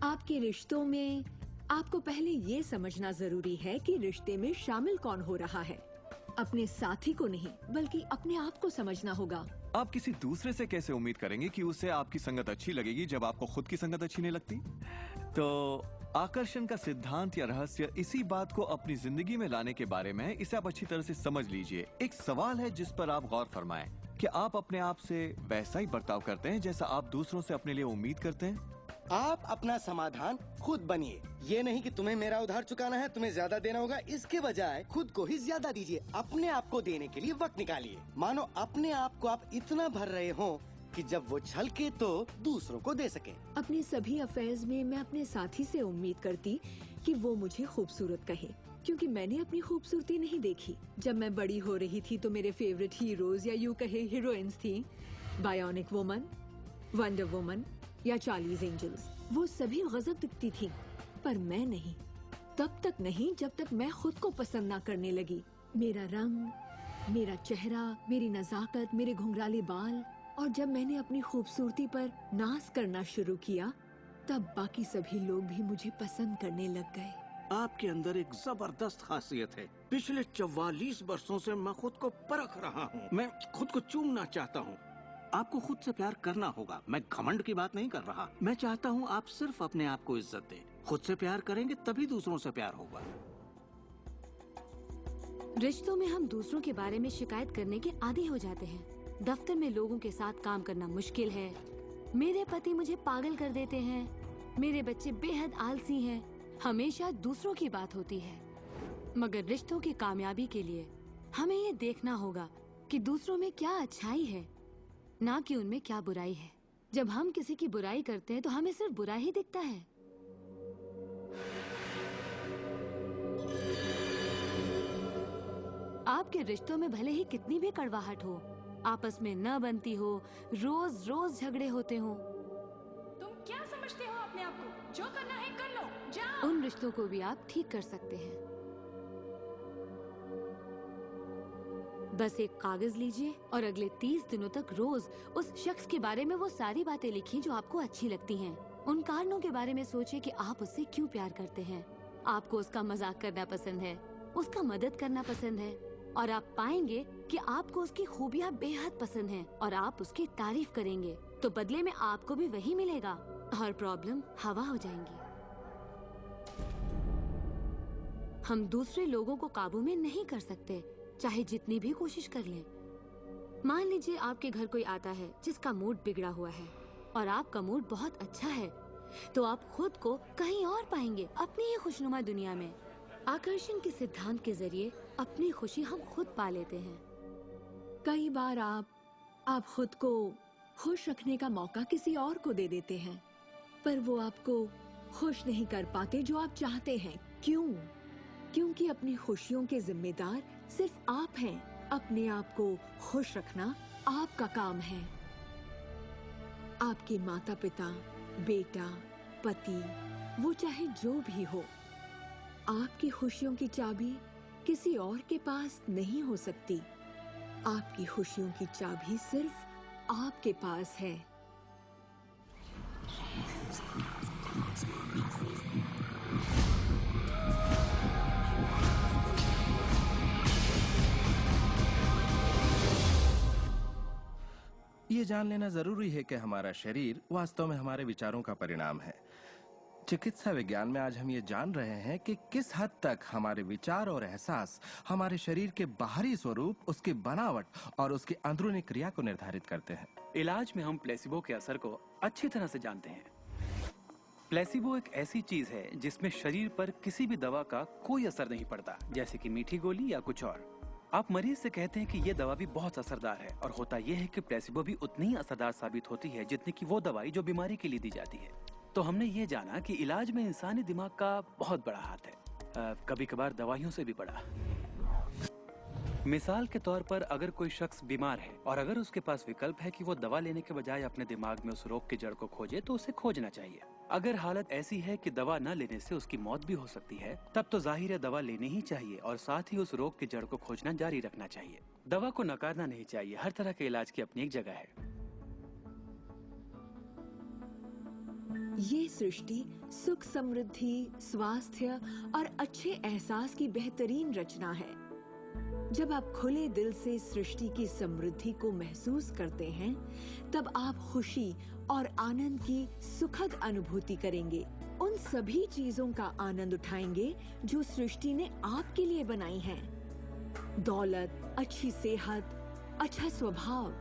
आपके रिश्तों में आपको पहले ये समझना जरूरी है कि रिश्ते में शामिल कौन हो रहा है। अपने साथी को नहीं, बल्कि अपने आप को समझना होगा। आप किसी दूसरे से कैसे उम्मीद करेंगे कि उसे आपकी संगत अच्छी लगेगी जब आपको खुद की संगत अच्छी नहीं लगती? तो आकर्षण का सिद्धांत या रहस्य इसी बात को अपनी जिंदगी में लाने के बारे में है। इसे आप अच्छी तरह से समझ लीजिए। एक सवाल है जिस पर आप गौर फरमाएं कि आप अपने आप से वैसा ही बर्ताव करते हैं जैसा आप दूसरों से अपने लिए उम्मीद करते हैं। आप अपना समाधान खुद बनिए। ये नहीं कि तुम्हें मेरा उधार चुकाना है, तुम्हें ज्यादा देना होगा। इसके बजाय खुद को ही ज्यादा दीजिए। अपने आप को देने के लिए वक्त निकालिए। मानो अपने आप को आप इतना भर रहे हो कि जब वो छलके तो दूसरों को दे सके। अपने सभी अफेयर्स में मैं अपने साथी से उम्मीद करती कि वो मुझे खूबसूरत कहे, क्योंकि मैंने अपनी खूबसूरती नहीं देखी। जब मैं बड़ी हो रही थी तो मेरे फेवरेट हीरोज या यूं कहे हीरोइंस थी। बायोनिक वुमन, वंडर वुमन या चार्लीज एंजल्स। वो सभी गजब दिखती थी, पर मैं नहीं। तब तक नहीं जब तक मैं खुद को पसंद ना करने लगी। मेरा रंग, मेरा चेहरा, मेरी नजाकत, मेरे घुंघराले बाल। और जब मैंने अपनी खूबसूरती पर नाज करना शुरू किया, तब बाकी सभी लोग भी मुझे पसंद करने लग गए। आपके अंदर एक जबरदस्त खासियत है। पिछले 44 वर्षों से मैं खुद को परख रहा हूँ। मैं खुद को चूमना चाहता हूँ। आपको खुद से प्यार करना होगा। मैं घमंड की बात नहीं कर रहा। मैं चाहता हूँ आप सिर्फ अपने आप को इज्जत दें। खुद से प्यार करेंगे तभी दूसरों से प्यार होगा। रिश्तों में हम दूसरों के बारे में शिकायत करने के आदी हो जाते हैं। दफ्तर में लोगों के साथ काम करना मुश्किल है। मेरे पति मुझे पागल कर देते हैं। मेरे बच्चे बेहद आलसी हैं। हमेशा दूसरों की बात होती है। मगर रिश्तों की कामयाबी के लिए हमें ये देखना होगा कि दूसरों में क्या अच्छाई है, ना कि उनमें क्या बुराई है। जब हम किसी की बुराई करते हैं तो हमें सिर्फ बुरा ही दिखता है। आपके रिश्तों में भले ही कितनी भी कड़वाहट हो, आपस में न बनती हो, रोज रोज झगड़े होते हो, तुम क्या समझते हो अपने आप को? जो करना है कर लो, जाओ। उन रिश्तों को भी आप ठीक कर सकते हैं। बस एक कागज लीजिए और अगले 30 दिनों तक रोज उस शख्स के बारे में वो सारी बातें लिखिए जो आपको अच्छी लगती हैं। उन कारणों के बारे में सोचिए कि आप उससे क्यों प्यार करते हैं। आपको उसका मजाक करना पसंद है, उसका मदद करना पसंद है, और आप पाएंगे कि आपको उसकी खूबियां बेहद पसंद हैं और आप उसकी तारीफ करेंगे तो बदले में आपको भी वही मिलेगा और प्रॉब्लम हवा हो जाएंगी। हम दूसरे लोगों को काबू में नहीं कर सकते, चाहे जितनी भी कोशिश कर लें। मान लीजिए आपके घर कोई आता है जिसका मूड बिगड़ा हुआ है और आपका मूड बहुत अच्छा है, तो आप खुद को कहीं और पाएंगे, अपनी ही खुशनुमा दुनिया में। आकर्षण के सिद्धांत के जरिए अपनी खुशी हम खुद पा लेते हैं। कई बार आप खुद को खुश रखने का मौका किसी और को दे देते हैं, पर वो आपको खुश नहीं कर पाते जो आप चाहते हैं। क्यों? क्योंकि अपनी खुशियों के जिम्मेदार सिर्फ आप हैं। अपने आप को खुश रखना आपका काम है। आपके माता पिता, बेटा, पति, वो चाहे जो भी हो, आपकी खुशियों की चाबी किसी और के पास नहीं हो सकती। आपकी खुशियों की चाबी सिर्फ आपके पास है। ये जान लेना जरूरी है कि हमारा शरीर वास्तव में हमारे विचारों का परिणाम है। चिकित्सा विज्ञान में आज हम ये जान रहे हैं कि किस हद तक हमारे विचार और एहसास हमारे शरीर के बाहरी स्वरूप, उसकी बनावट और उसकी अंदरूनी क्रिया को निर्धारित करते हैं। इलाज में हम प्लेसिबो के असर को अच्छी तरह से जानते हैं। प्लेसिबो एक ऐसी चीज है जिसमें शरीर पर किसी भी दवा का कोई असर नहीं पड़ता, जैसे कि मीठी गोली या कुछ और। आप मरीज से कहते हैं कि ये दवा भी बहुत असरदार है, और होता यह है कि प्लेसिबो भी उतनी ही असरदार साबित होती है जितनी कि वो दवाई जो बीमारी के लिए दी जाती है। तो हमने ये जाना कि इलाज में इंसानी दिमाग का बहुत बड़ा हाथ है, कभी कभार दवाइयों से भी बड़ा। मिसाल के तौर पर अगर कोई शख्स बीमार है और अगर उसके पास विकल्प है कि वो दवा लेने के बजाय अपने दिमाग में उस रोग की जड़ को खोजे, तो उसे खोजना चाहिए। अगर हालत ऐसी है कि दवा न लेने से उसकी मौत भी हो सकती है, तब तो जाहिर है दवा लेनी ही चाहिए और साथ ही उस रोग की जड़ को खोजना जारी रखना चाहिए। दवा को नकारना नहीं चाहिए, हर तरह के इलाज की अपनी एक जगह है। ये सृष्टि सुख, समृद्धि, स्वास्थ्य और अच्छे एहसास की बेहतरीन रचना है। जब आप खुले दिल से सृष्टि की समृद्धि को महसूस करते हैं, तब आप खुशी और आनंद की सुखद अनुभूति करेंगे। उन सभी चीजों का आनंद उठाएंगे जो सृष्टि ने आपके लिए बनाई हैं। दौलत, अच्छी सेहत, अच्छा स्वभाव।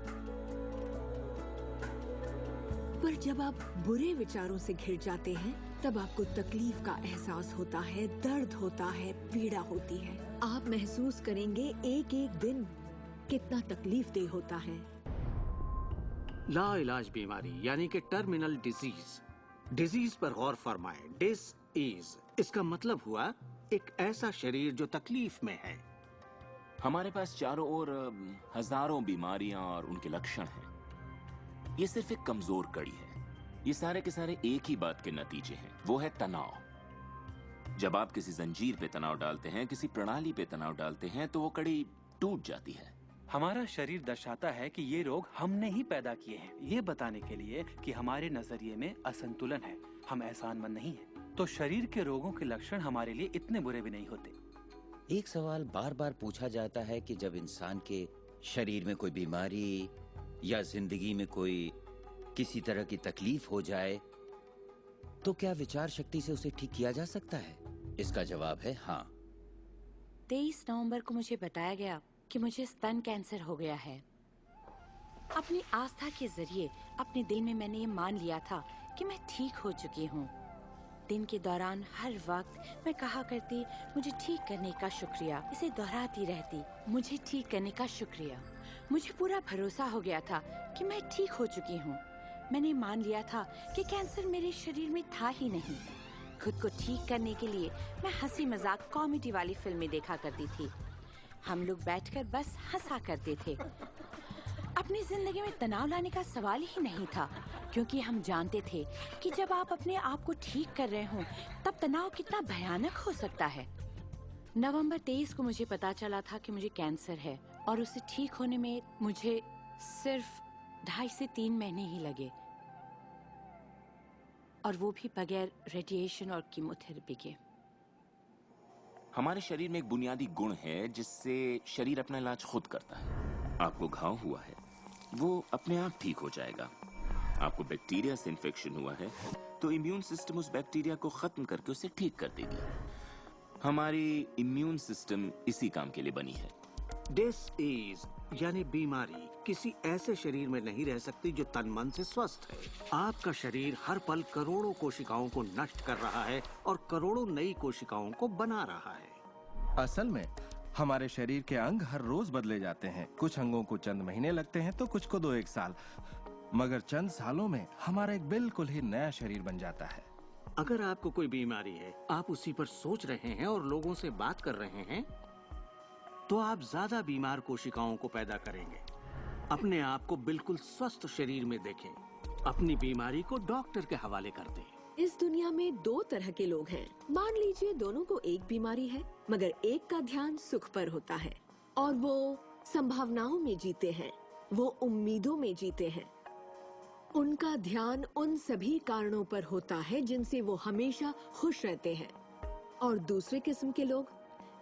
पर जब आप बुरे विचारों से घिर जाते हैं, तब आपको तकलीफ का एहसास होता है, दर्द होता है, पीड़ा होती है। आप महसूस करेंगे एक एक दिन कितना तकलीफदेह होता है। लाइलाज बीमारी यानी कि टर्मिनल डिजीज पर गौर फरमाएं। डिस इसका मतलब हुआ एक ऐसा शरीर जो तकलीफ में है। हमारे पास चारों ओर हजारों बीमारियां और उनके लक्षण हैं। ये सिर्फ एक कमजोर कड़ी है। ये सारे के सारे एक ही बात के नतीजे हैं, वो है तनाव। जब आप किसी जंजीर पे तनाव डालते हैं, किसी प्रणाली पे तनाव डालते हैं, तो वो कड़ी टूट जाती है। हमारा शरीर दर्शाता है कि ये रोग हमने ही पैदा किए हैं, ये बताने के लिए कि हमारे नजरिए में असंतुलन है, हम एहसानमंद नहीं हैं। तो शरीर के रोगों के लक्षण हमारे लिए इतने बुरे भी नहीं होते। एक सवाल बार बार पूछा जाता है कि जब इंसान के शरीर में कोई बीमारी या जिंदगी में कोई किसी तरह की तकलीफ हो जाए, तो क्या विचार शक्ति से उसे ठीक किया जा सकता है? इसका जवाब है हाँ। 23 नवंबर को मुझे बताया गया कि मुझे स्तन कैंसर हो गया है। अपनी आस्था के जरिए अपने दिल में मैंने ये मान लिया था कि मैं ठीक हो चुकी हूँ। दिन के दौरान हर वक्त मैं कहा करती, मुझे ठीक करने का शुक्रिया। इसे दोहराती रहती, मुझे ठीक करने का शुक्रिया। मुझे पूरा भरोसा हो गया था कि मैं ठीक हो चुकी हूँ। मैंने मान लिया था कि कैंसर मेरे शरीर में था ही नहीं। खुद को ठीक करने के लिए मैं हंसी मजाक कॉमेडी वाली फिल्में देखा करती थी। हम लोग बैठकर बस हंसा करते थे। अपनी जिंदगी में तनाव लाने का सवाल ही नहीं था, क्योंकि हम जानते थे कि जब आप अपने आप को ठीक कर रहे हो, तब तनाव कितना भयानक हो सकता है। नवंबर 23 को मुझे पता चला था कि मुझे कैंसर है, और उसे ठीक होने में मुझे सिर्फ 2.5 से 3 महीने ही लगे, और वो भी बगैर रेडिएशन और कीमोथेरेपी के। हमारे शरीर में एक बुनियादी गुण है जिससे शरीर अपना इलाज खुद करता है। आपको घाव हुआ है, वो अपने आप ठीक हो जाएगा। आपको बैक्टीरिया से इन्फेक्शन हुआ है, तो इम्यून सिस्टम उस बैक्टीरिया को खत्म करके उसे ठीक कर देगी। हमारी इम्यून सिस्टम इसी काम के लिए बनी है। डिसीज यानी बीमारी किसी ऐसे शरीर में नहीं रह सकती जो तन मन से स्वस्थ है। आपका शरीर हर पल करोड़ों कोशिकाओं को नष्ट कर रहा है और करोड़ों नई कोशिकाओं को बना रहा है। असल में हमारे शरीर के अंग हर रोज बदले जाते हैं। कुछ अंगों को चंद महीने लगते हैं तो कुछ को 2-1 साल, मगर चंद सालों में हमारा एक बिल्कुल ही नया शरीर बन जाता है। अगर आपको कोई बीमारी है, आप उसी पर सोच रहे हैं और लोगों से बात कर रहे हैं, तो आप ज्यादा बीमार कोशिकाओं को पैदा करेंगे। अपने आप को बिल्कुल स्वस्थ शरीर में देखें। अपनी बीमारी को डॉक्टर के हवाले कर दें। इस दुनिया में 2 तरह के लोग हैं। मान लीजिए दोनों को एक बीमारी है, मगर एक का ध्यान सुख पर होता है और वो संभावनाओं में जीते हैं, वो उम्मीदों में जीते हैं। उनका ध्यान उन सभी कारणों पर होता है जिनसे वो हमेशा खुश रहते हैं। और दूसरे किस्म के लोग,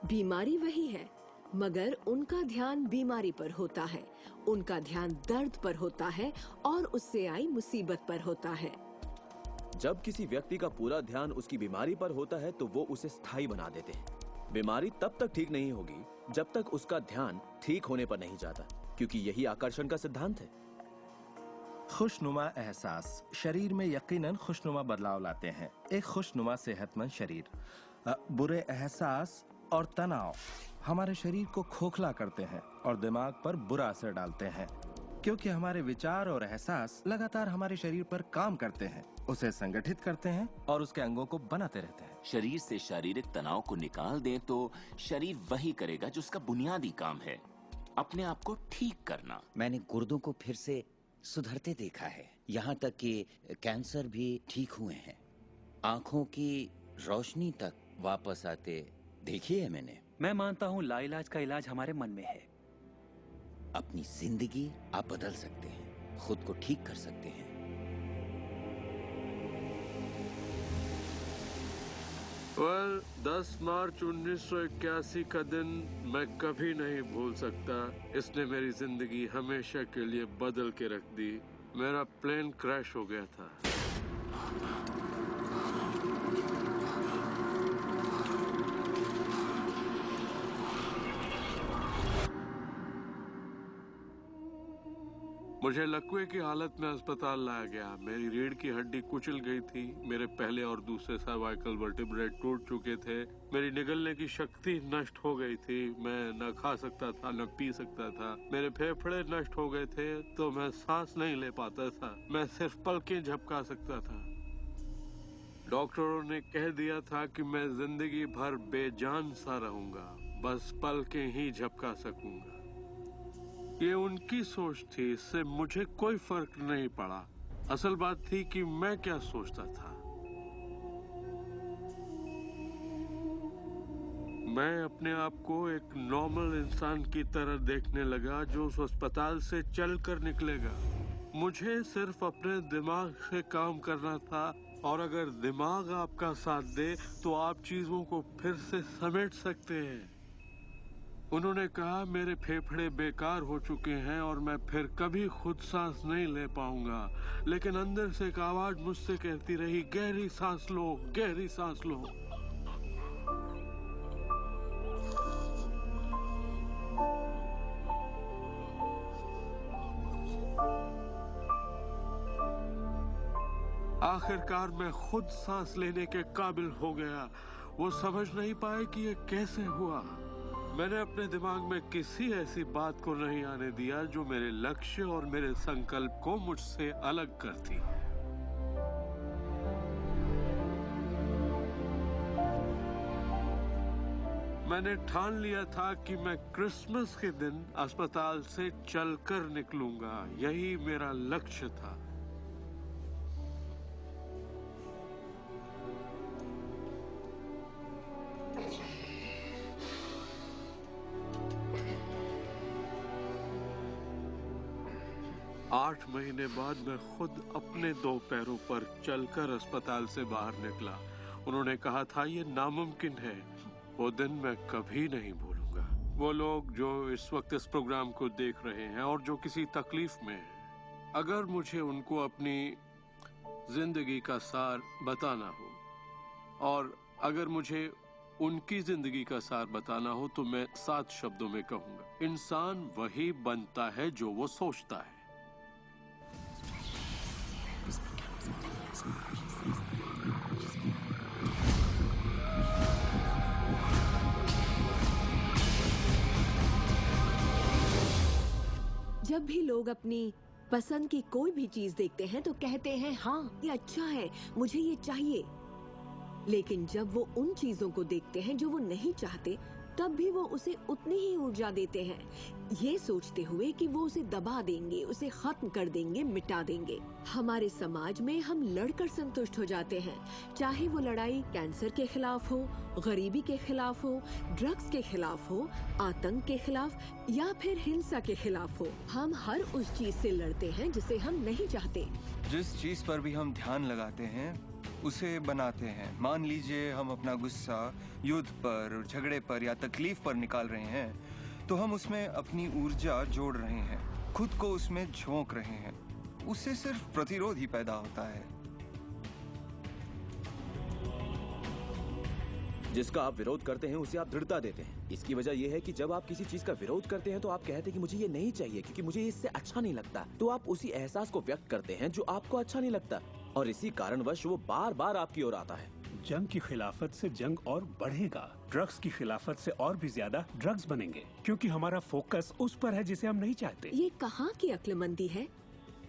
बीमारी वही है, मगर उनका ध्यान बीमारी पर होता है, उनका ध्यान दर्द पर होता है और उससे आई मुसीबत पर होता है। जब किसी व्यक्ति का पूरा ध्यान उसकी बीमारी पर होता है तो वो उसे स्थायी बना देते हैं। बीमारी तब तक ठीक नहीं होगी जब तक उसका ध्यान ठीक होने पर नहीं जाता, क्योंकि यही आकर्षण का सिद्धांत है। खुशनुमा एहसास शरीर में यकीनन खुशनुमा बदलाव लाते हैं। एक खुशनुमा सेहतमंद शरीर। बुरे एहसास और तनाव हमारे शरीर को खोखला करते हैं और दिमाग पर बुरा असर डालते हैं, क्योंकि हमारे विचार और एहसास लगातार हमारे शरीर पर काम करते हैं, उसे संगठित करते हैं और उसके अंगों को बनाते रहते हैं। शरीर से शारीरिक तनाव को निकाल दें तो शरीर वही करेगा जो उसका बुनियादी काम है, अपने आप को ठीक करना। मैंने गुर्दों को फिर से सुधरते देखा है, यहाँ तक कि कैंसर भी ठीक हुए हैं। आंखों की रोशनी तक वापस आते देखी है मैंने। मैं मानता हूँ लाइलाज का इलाज हमारे मन में है। अपनी जिंदगी आप बदल सकते हैं, खुद को ठीक कर सकते हैं। well, 10 मार्च 1981 का दिन मैं कभी नहीं भूल सकता। इसने मेरी जिंदगी हमेशा के लिए बदल के रख दी। मेरा प्लेन क्रैश हो गया था। मुझे लकवे की हालत में अस्पताल लाया गया। मेरी रीढ़ की हड्डी कुचल गई थी। मेरे पहले और दूसरे सर्वाइकल वर्टिब्रे टूट चुके थे। मेरी निगलने की शक्ति नष्ट हो गई थी। मैं न खा सकता था न पी सकता था। मेरे फेफड़े नष्ट हो गए थे तो मैं सांस नहीं ले पाता था। मैं सिर्फ पलकें झपका सकता था। डॉक्टरों ने कह दिया था कि मैं जिंदगी भर बेजान सा रहूंगा, बस पलकें ही झपका सकूंगा। ये उनकी सोच थी, इससे मुझे कोई फर्क नहीं पड़ा। असल बात थी कि मैं क्या सोचता था। मैं अपने आप को एक नॉर्मल इंसान की तरह देखने लगा जो उस अस्पताल से चलकर निकलेगा। मुझे सिर्फ अपने दिमाग से काम करना था, और अगर दिमाग आपका साथ दे तो आप चीजों को फिर से समेट सकते हैं। उन्होंने कहा मेरे फेफड़े बेकार हो चुके हैं और मैं फिर कभी खुद सांस नहीं ले पाऊंगा, लेकिन अंदर से एक आवाज मुझसे कहती रही, गहरी सांस लो, गहरी सांस लो। आखिरकार मैं खुद सांस लेने के काबिल हो गया। वो समझ नहीं पाए कि ये कैसे हुआ। मैंने अपने दिमाग में किसी ऐसी बात को नहीं आने दिया जो मेरे लक्ष्य और मेरे संकल्प को मुझसे अलग करती। मैंने ठान लिया था कि मैं क्रिसमस के दिन अस्पताल से चलकर निकलूंगा। यही मेरा लक्ष्य था। आठ महीने बाद मैं खुद अपने 2 पैरों पर चलकर अस्पताल से बाहर निकला। उन्होंने कहा था ये नामुमकिन है। वो दिन मैं कभी नहीं भूलूंगा। वो लोग जो इस वक्त इस प्रोग्राम को देख रहे हैं और जो किसी तकलीफ में हैं, अगर मुझे उनको अपनी जिंदगी का सार बताना हो और अगर मुझे उनकी जिंदगी का सार बताना हो तो मैं 7 शब्दों में कहूंगा, इंसान वही बनता है जो वो सोचता है। जब भी लोग अपनी पसंद की कोई भी चीज देखते हैं तो कहते हैं हाँ ये अच्छा है, मुझे ये चाहिए। लेकिन जब वो उन चीजों को देखते हैं जो वो नहीं चाहते, तब भी वो उसे उतनी ही ऊर्जा देते हैं, ये सोचते हुए कि वो उसे दबा देंगे, उसे खत्म कर देंगे, मिटा देंगे। हमारे समाज में हम लड़कर संतुष्ट हो जाते हैं, चाहे वो लड़ाई कैंसर के खिलाफ हो, गरीबी के खिलाफ हो, ड्रग्स के खिलाफ हो, आतंक के खिलाफ या फिर हिंसा के खिलाफ हो। हम हर उस चीज से लड़ते हैं जिसे हम नहीं चाहते। जिस चीज पर भी हम ध्यान लगाते हैं उसे बनाते हैं। मान लीजिए हम अपना गुस्सा युद्ध पर, झगड़े पर या तकलीफ पर निकाल रहे हैं, तो हम उसमें अपनी ऊर्जा जोड़ रहे हैं, खुद को उसमें झोंक रहे हैं। उससे सिर्फ प्रतिरोध ही पैदा होता है। जिसका आप विरोध करते हैं उसे आप दृढ़ता देते हैं। इसकी वजह यह है कि जब आप किसी चीज का विरोध करते हैं तो आप कहते हैं कि मुझे ये नहीं चाहिए क्योंकि मुझे इससे अच्छा नहीं लगता, तो आप उसी एहसास को व्यक्त करते हैं जो आपको अच्छा नहीं लगता, और इसी कारणवश वो बार बार आपकी ओर आता है। जंग की खिलाफत से जंग और बढ़ेगा, ड्रग्स की खिलाफत से और भी ज्यादा ड्रग्स बनेंगे, क्योंकि हमारा फोकस उस पर है जिसे हम नहीं चाहते। ये कहाँ की अक्लमंदी है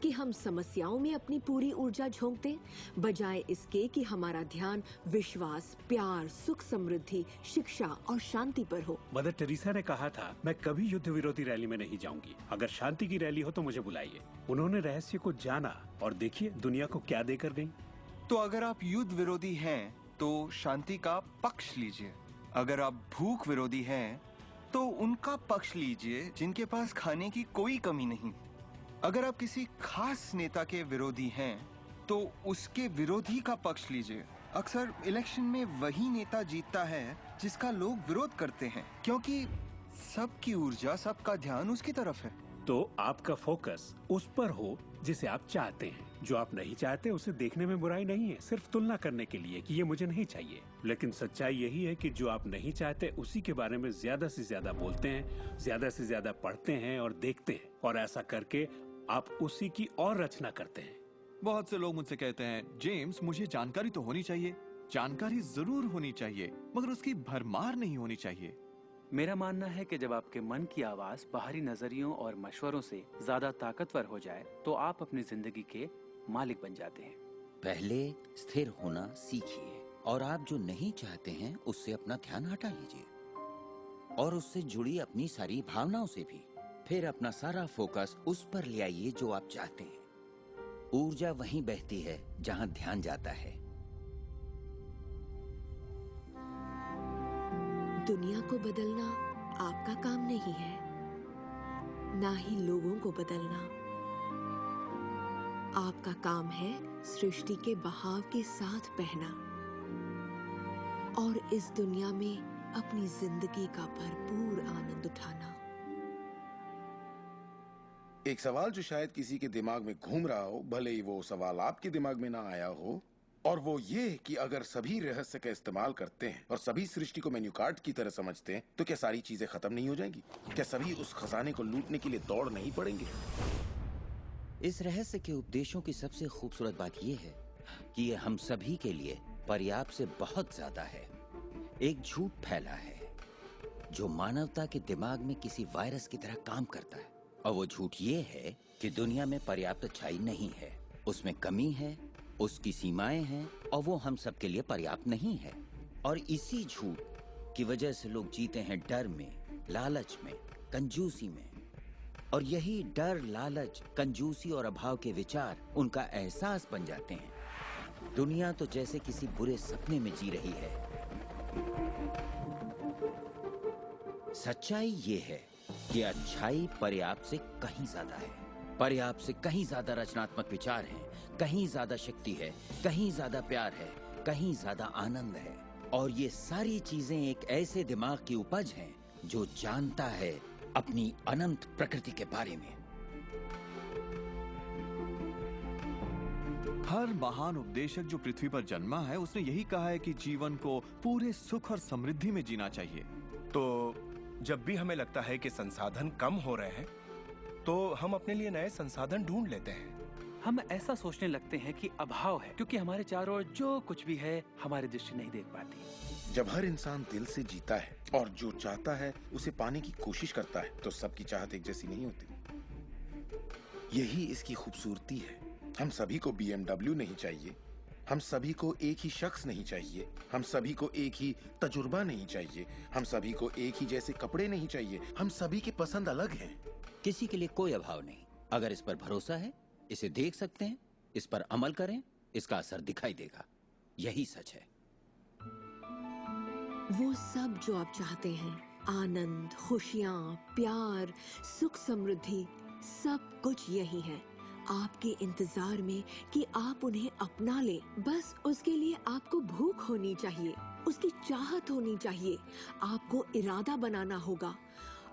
कि हम समस्याओं में अपनी पूरी ऊर्जा झोंक दें, बजाय इसके कि हमारा ध्यान विश्वास, प्यार, सुख समृद्धि, शिक्षा और शांति पर हो। मदर टेरेसा ने कहा था, मैं कभी युद्ध विरोधी रैली में नहीं जाऊंगी, अगर शांति की रैली हो तो मुझे बुलाइए। उन्होंने रहस्य को जाना और देखिए दुनिया को क्या देकर गई। तो अगर आप युद्ध विरोधी हैं तो शांति का पक्ष लीजिए, अगर आप भूख विरोधी हैं तो उनका पक्ष लीजिए जिनके पास खाने की कोई कमी नहीं। अगर आप किसी खास नेता के विरोधी हैं तो उसके विरोधी का पक्ष लीजिए। अक्सर इलेक्शन में वही नेता जीतता है जिसका लोग विरोध करते हैं, क्योंकि सबकी ऊर्जा, सबका ध्यान उसकी तरफ है। तो आपका फोकस उस पर हो जिसे आप चाहते हैं। जो आप नहीं चाहते उसे देखने में बुराई नहीं है, सिर्फ तुलना करने के लिए कि ये मुझे नहीं चाहिए। लेकिन सच्चाई यही है कि जो आप नहीं चाहते उसी के बारे में ज्यादा से ज्यादा बोलते हैं, ज्यादा से ज्यादा पढ़ते हैं और देखते हैं, और ऐसा करके आप उसी की और रचना करते हैं। बहुत से लोग मुझसे कहते हैं, जेम्स मुझे जानकारी तो होनी चाहिए, जानकारी जरूर होनी चाहिए, मगर उसकी भरमार नहीं होनी चाहिए। मेरा मानना है कि जब आपके मन की आवाज बाहरी नजरियों और मशवरों से ज्यादा ताकतवर हो जाए तो आप अपनी जिंदगी के मालिक बन जाते हैं। पहले स्थिर होना सीखिए, और आप जो नहीं चाहते हैं उससे अपना ध्यान हटा लीजिए, और उससे जुड़ी अपनी सारी भावनाओं से भी। फिर अपना सारा फोकस उस पर ले आइए जो आप चाहते हैं। ऊर्जा वहीं बहती है जहां ध्यान जाता है। दुनिया को बदलना आपका काम नहीं है, ना ही लोगों को बदलना। आपका काम है सृष्टि के बहाव के साथ बहना और इस दुनिया में अपनी जिंदगी का भरपूर आनंद उठाना। एक सवाल जो शायद किसी के दिमाग में घूम रहा हो, भले ही वो सवाल आपके दिमाग में ना आया हो, और वो ये कि अगर सभी रहस्य का इस्तेमाल करते हैं और सभी सृष्टि को मेन्यू कार्ड की तरह समझते हैं तो क्या सारी चीजें खत्म नहीं हो जाएंगी? क्या सभी उस खजाने को लूटने के लिए दौड़ नहीं पड़ेंगे? इस रहस्य के उपदेशों की सबसे खूबसूरत बात यह है कि ये हम सभी के लिए पर्याप्त से बहुत ज्यादा है। एक झूठ फैला है जो मानवता के दिमाग में किसी वायरस की तरह काम करता है, और वो झूठ ये है कि दुनिया में पर्याप्त अच्छाई नहीं है, उसमें कमी है, उसकी सीमाएं हैं, और वो हम सब के लिए पर्याप्त नहीं है। और इसी झूठ की वजह से लोग जीते हैं डर में, लालच में, कंजूसी में, और यही डर, लालच, कंजूसी और अभाव के विचार उनका एहसास बन जाते हैं। दुनिया तो जैसे किसी बुरे सपने में जी रही है। सच्चाई ये है कि अच्छाई पर्याप्त से कहीं ज्यादा है। पर्याप्त से कहीं ज्यादा रचनात्मक विचार हैं, कहीं ज्यादा शक्ति है, कहीं ज्यादा प्यार है, कहीं ज्यादा आनंद है। और ये सारी चीजें एक ऐसे दिमाग की उपज हैं जो जानता है अपनी अनंत प्रकृति के बारे में। हर महान उपदेशक जो पृथ्वी पर जन्मा है उसने यही कहा है कि जीवन को पूरे सुख और समृद्धि में जीना चाहिए। तो जब भी हमें लगता है कि संसाधन कम हो रहे हैं तो हम अपने लिए नए संसाधन ढूंढ लेते हैं। हम ऐसा सोचने लगते हैं कि अभाव है क्योंकि हमारे चारों ओर जो कुछ भी है हमारी दृष्टि नहीं देख पाती। जब हर इंसान दिल से जीता है और जो चाहता है उसे पाने की कोशिश करता है तो सबकी चाहत एक जैसी नहीं होती। यही इसकी खूबसूरती है। हम सभी को BMW नहीं चाहिए, हम सभी को एक ही शख्स नहीं चाहिए, हम सभी को एक ही तजुर्बा नहीं चाहिए, हम सभी को एक ही जैसे कपड़े नहीं चाहिए, हम सभी की पसंद अलग है। किसी के लिए कोई अभाव नहीं। अगर इस पर भरोसा है, इसे देख सकते हैं, इस पर अमल करें, इसका असर दिखाई देगा। यही सच है। वो सब जो आप चाहते हैं, आनंद, खुशियाँ, प्यार, सुख समृद्धि, सब कुछ यही है आपके इंतजार में कि आप उन्हें अपना लें। बस उसके लिए आपको भूख होनी चाहिए, उसकी चाहत होनी चाहिए, आपको इरादा बनाना होगा।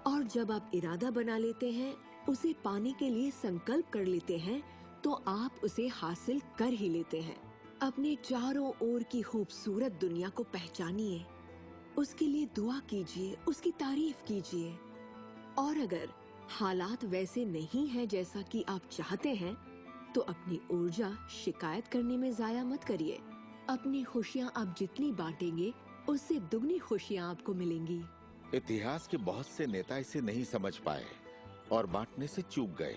और जब आप इरादा बना लेते हैं, उसे पाने के लिए संकल्प कर लेते हैं, तो आप उसे हासिल कर ही लेते हैं। अपने चारों ओर की खूबसूरत दुनिया को पहचानिए, उसके लिए दुआ कीजिए, उसकी तारीफ कीजिए। और अगर हालात वैसे नहीं है जैसा कि आप चाहते हैं, तो अपनी ऊर्जा शिकायत करने में जाया मत करिए। अपनी खुशियाँ आप जितनी बांटेंगे, उससे दुगनी खुशियाँ आपको मिलेंगी। इतिहास के बहुत से नेता इसे नहीं समझ पाए और बांटने से चूक गए।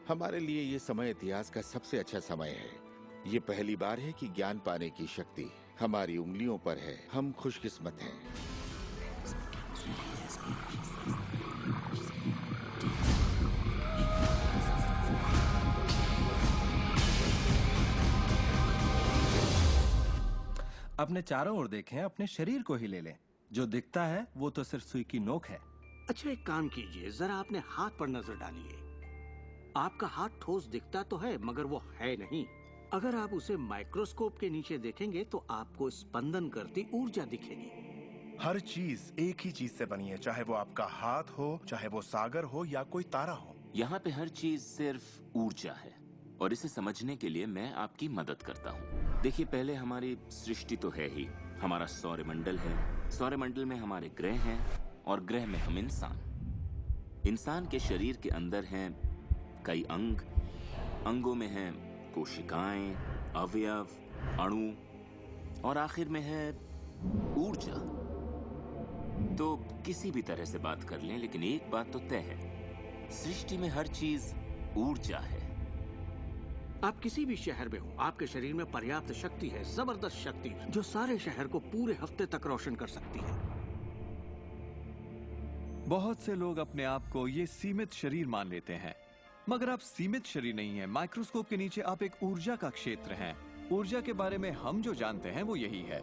हमारे लिए ये समय इतिहास का सबसे अच्छा समय है। ये पहली बार है कि ज्ञान पाने की शक्ति हमारी उंगलियों पर है। हम खुशकिस्मत हैं। अपने चारों ओर देखें, अपने शरीर को ही ले लें। जो दिखता है वो तो सिर्फ सुई की नोक है। अच्छा, एक काम कीजिए, जरा अपने हाथ पर नजर डालिए। आपका हाथ ठोस दिखता तो है, मगर वो है नहीं। अगर आप उसे माइक्रोस्कोप के नीचे देखेंगे तो आपको स्पंदन करती ऊर्जा दिखेगी। हर चीज एक ही चीज से बनी है, चाहे वो आपका हाथ हो, चाहे वो सागर हो या कोई तारा हो। यहाँ पे हर चीज सिर्फ ऊर्जा है, और इसे समझने के लिए मैं आपकी मदद करता हूँ। देखिए, पहले हमारी सृष्टि तो है ही। हमारा सौरमंडल है, सौरमंडल में हमारे ग्रह हैं, और ग्रह में हम इंसान के शरीर के अंदर हैं कई अंग, अंगों में हैं कोशिकाएं, अवयव, अणु, और आखिर में है ऊर्जा। तो किसी भी तरह से बात कर लें, लेकिन एक बात तो तय है, सृष्टि में हर चीज ऊर्जा है। आप किसी भी शहर में हो, आपके शरीर में पर्याप्त शक्ति है, जबरदस्त शक्ति, जो सारे शहर को पूरे हफ्ते तक रोशन कर सकती है। बहुत से लोग अपने आप को ये सीमित शरीर मान लेते हैं, मगर आप सीमित शरीर नहीं है। माइक्रोस्कोप के नीचे आप एक ऊर्जा का क्षेत्र हैं। ऊर्जा के बारे में हम जो जानते हैं वो यही है।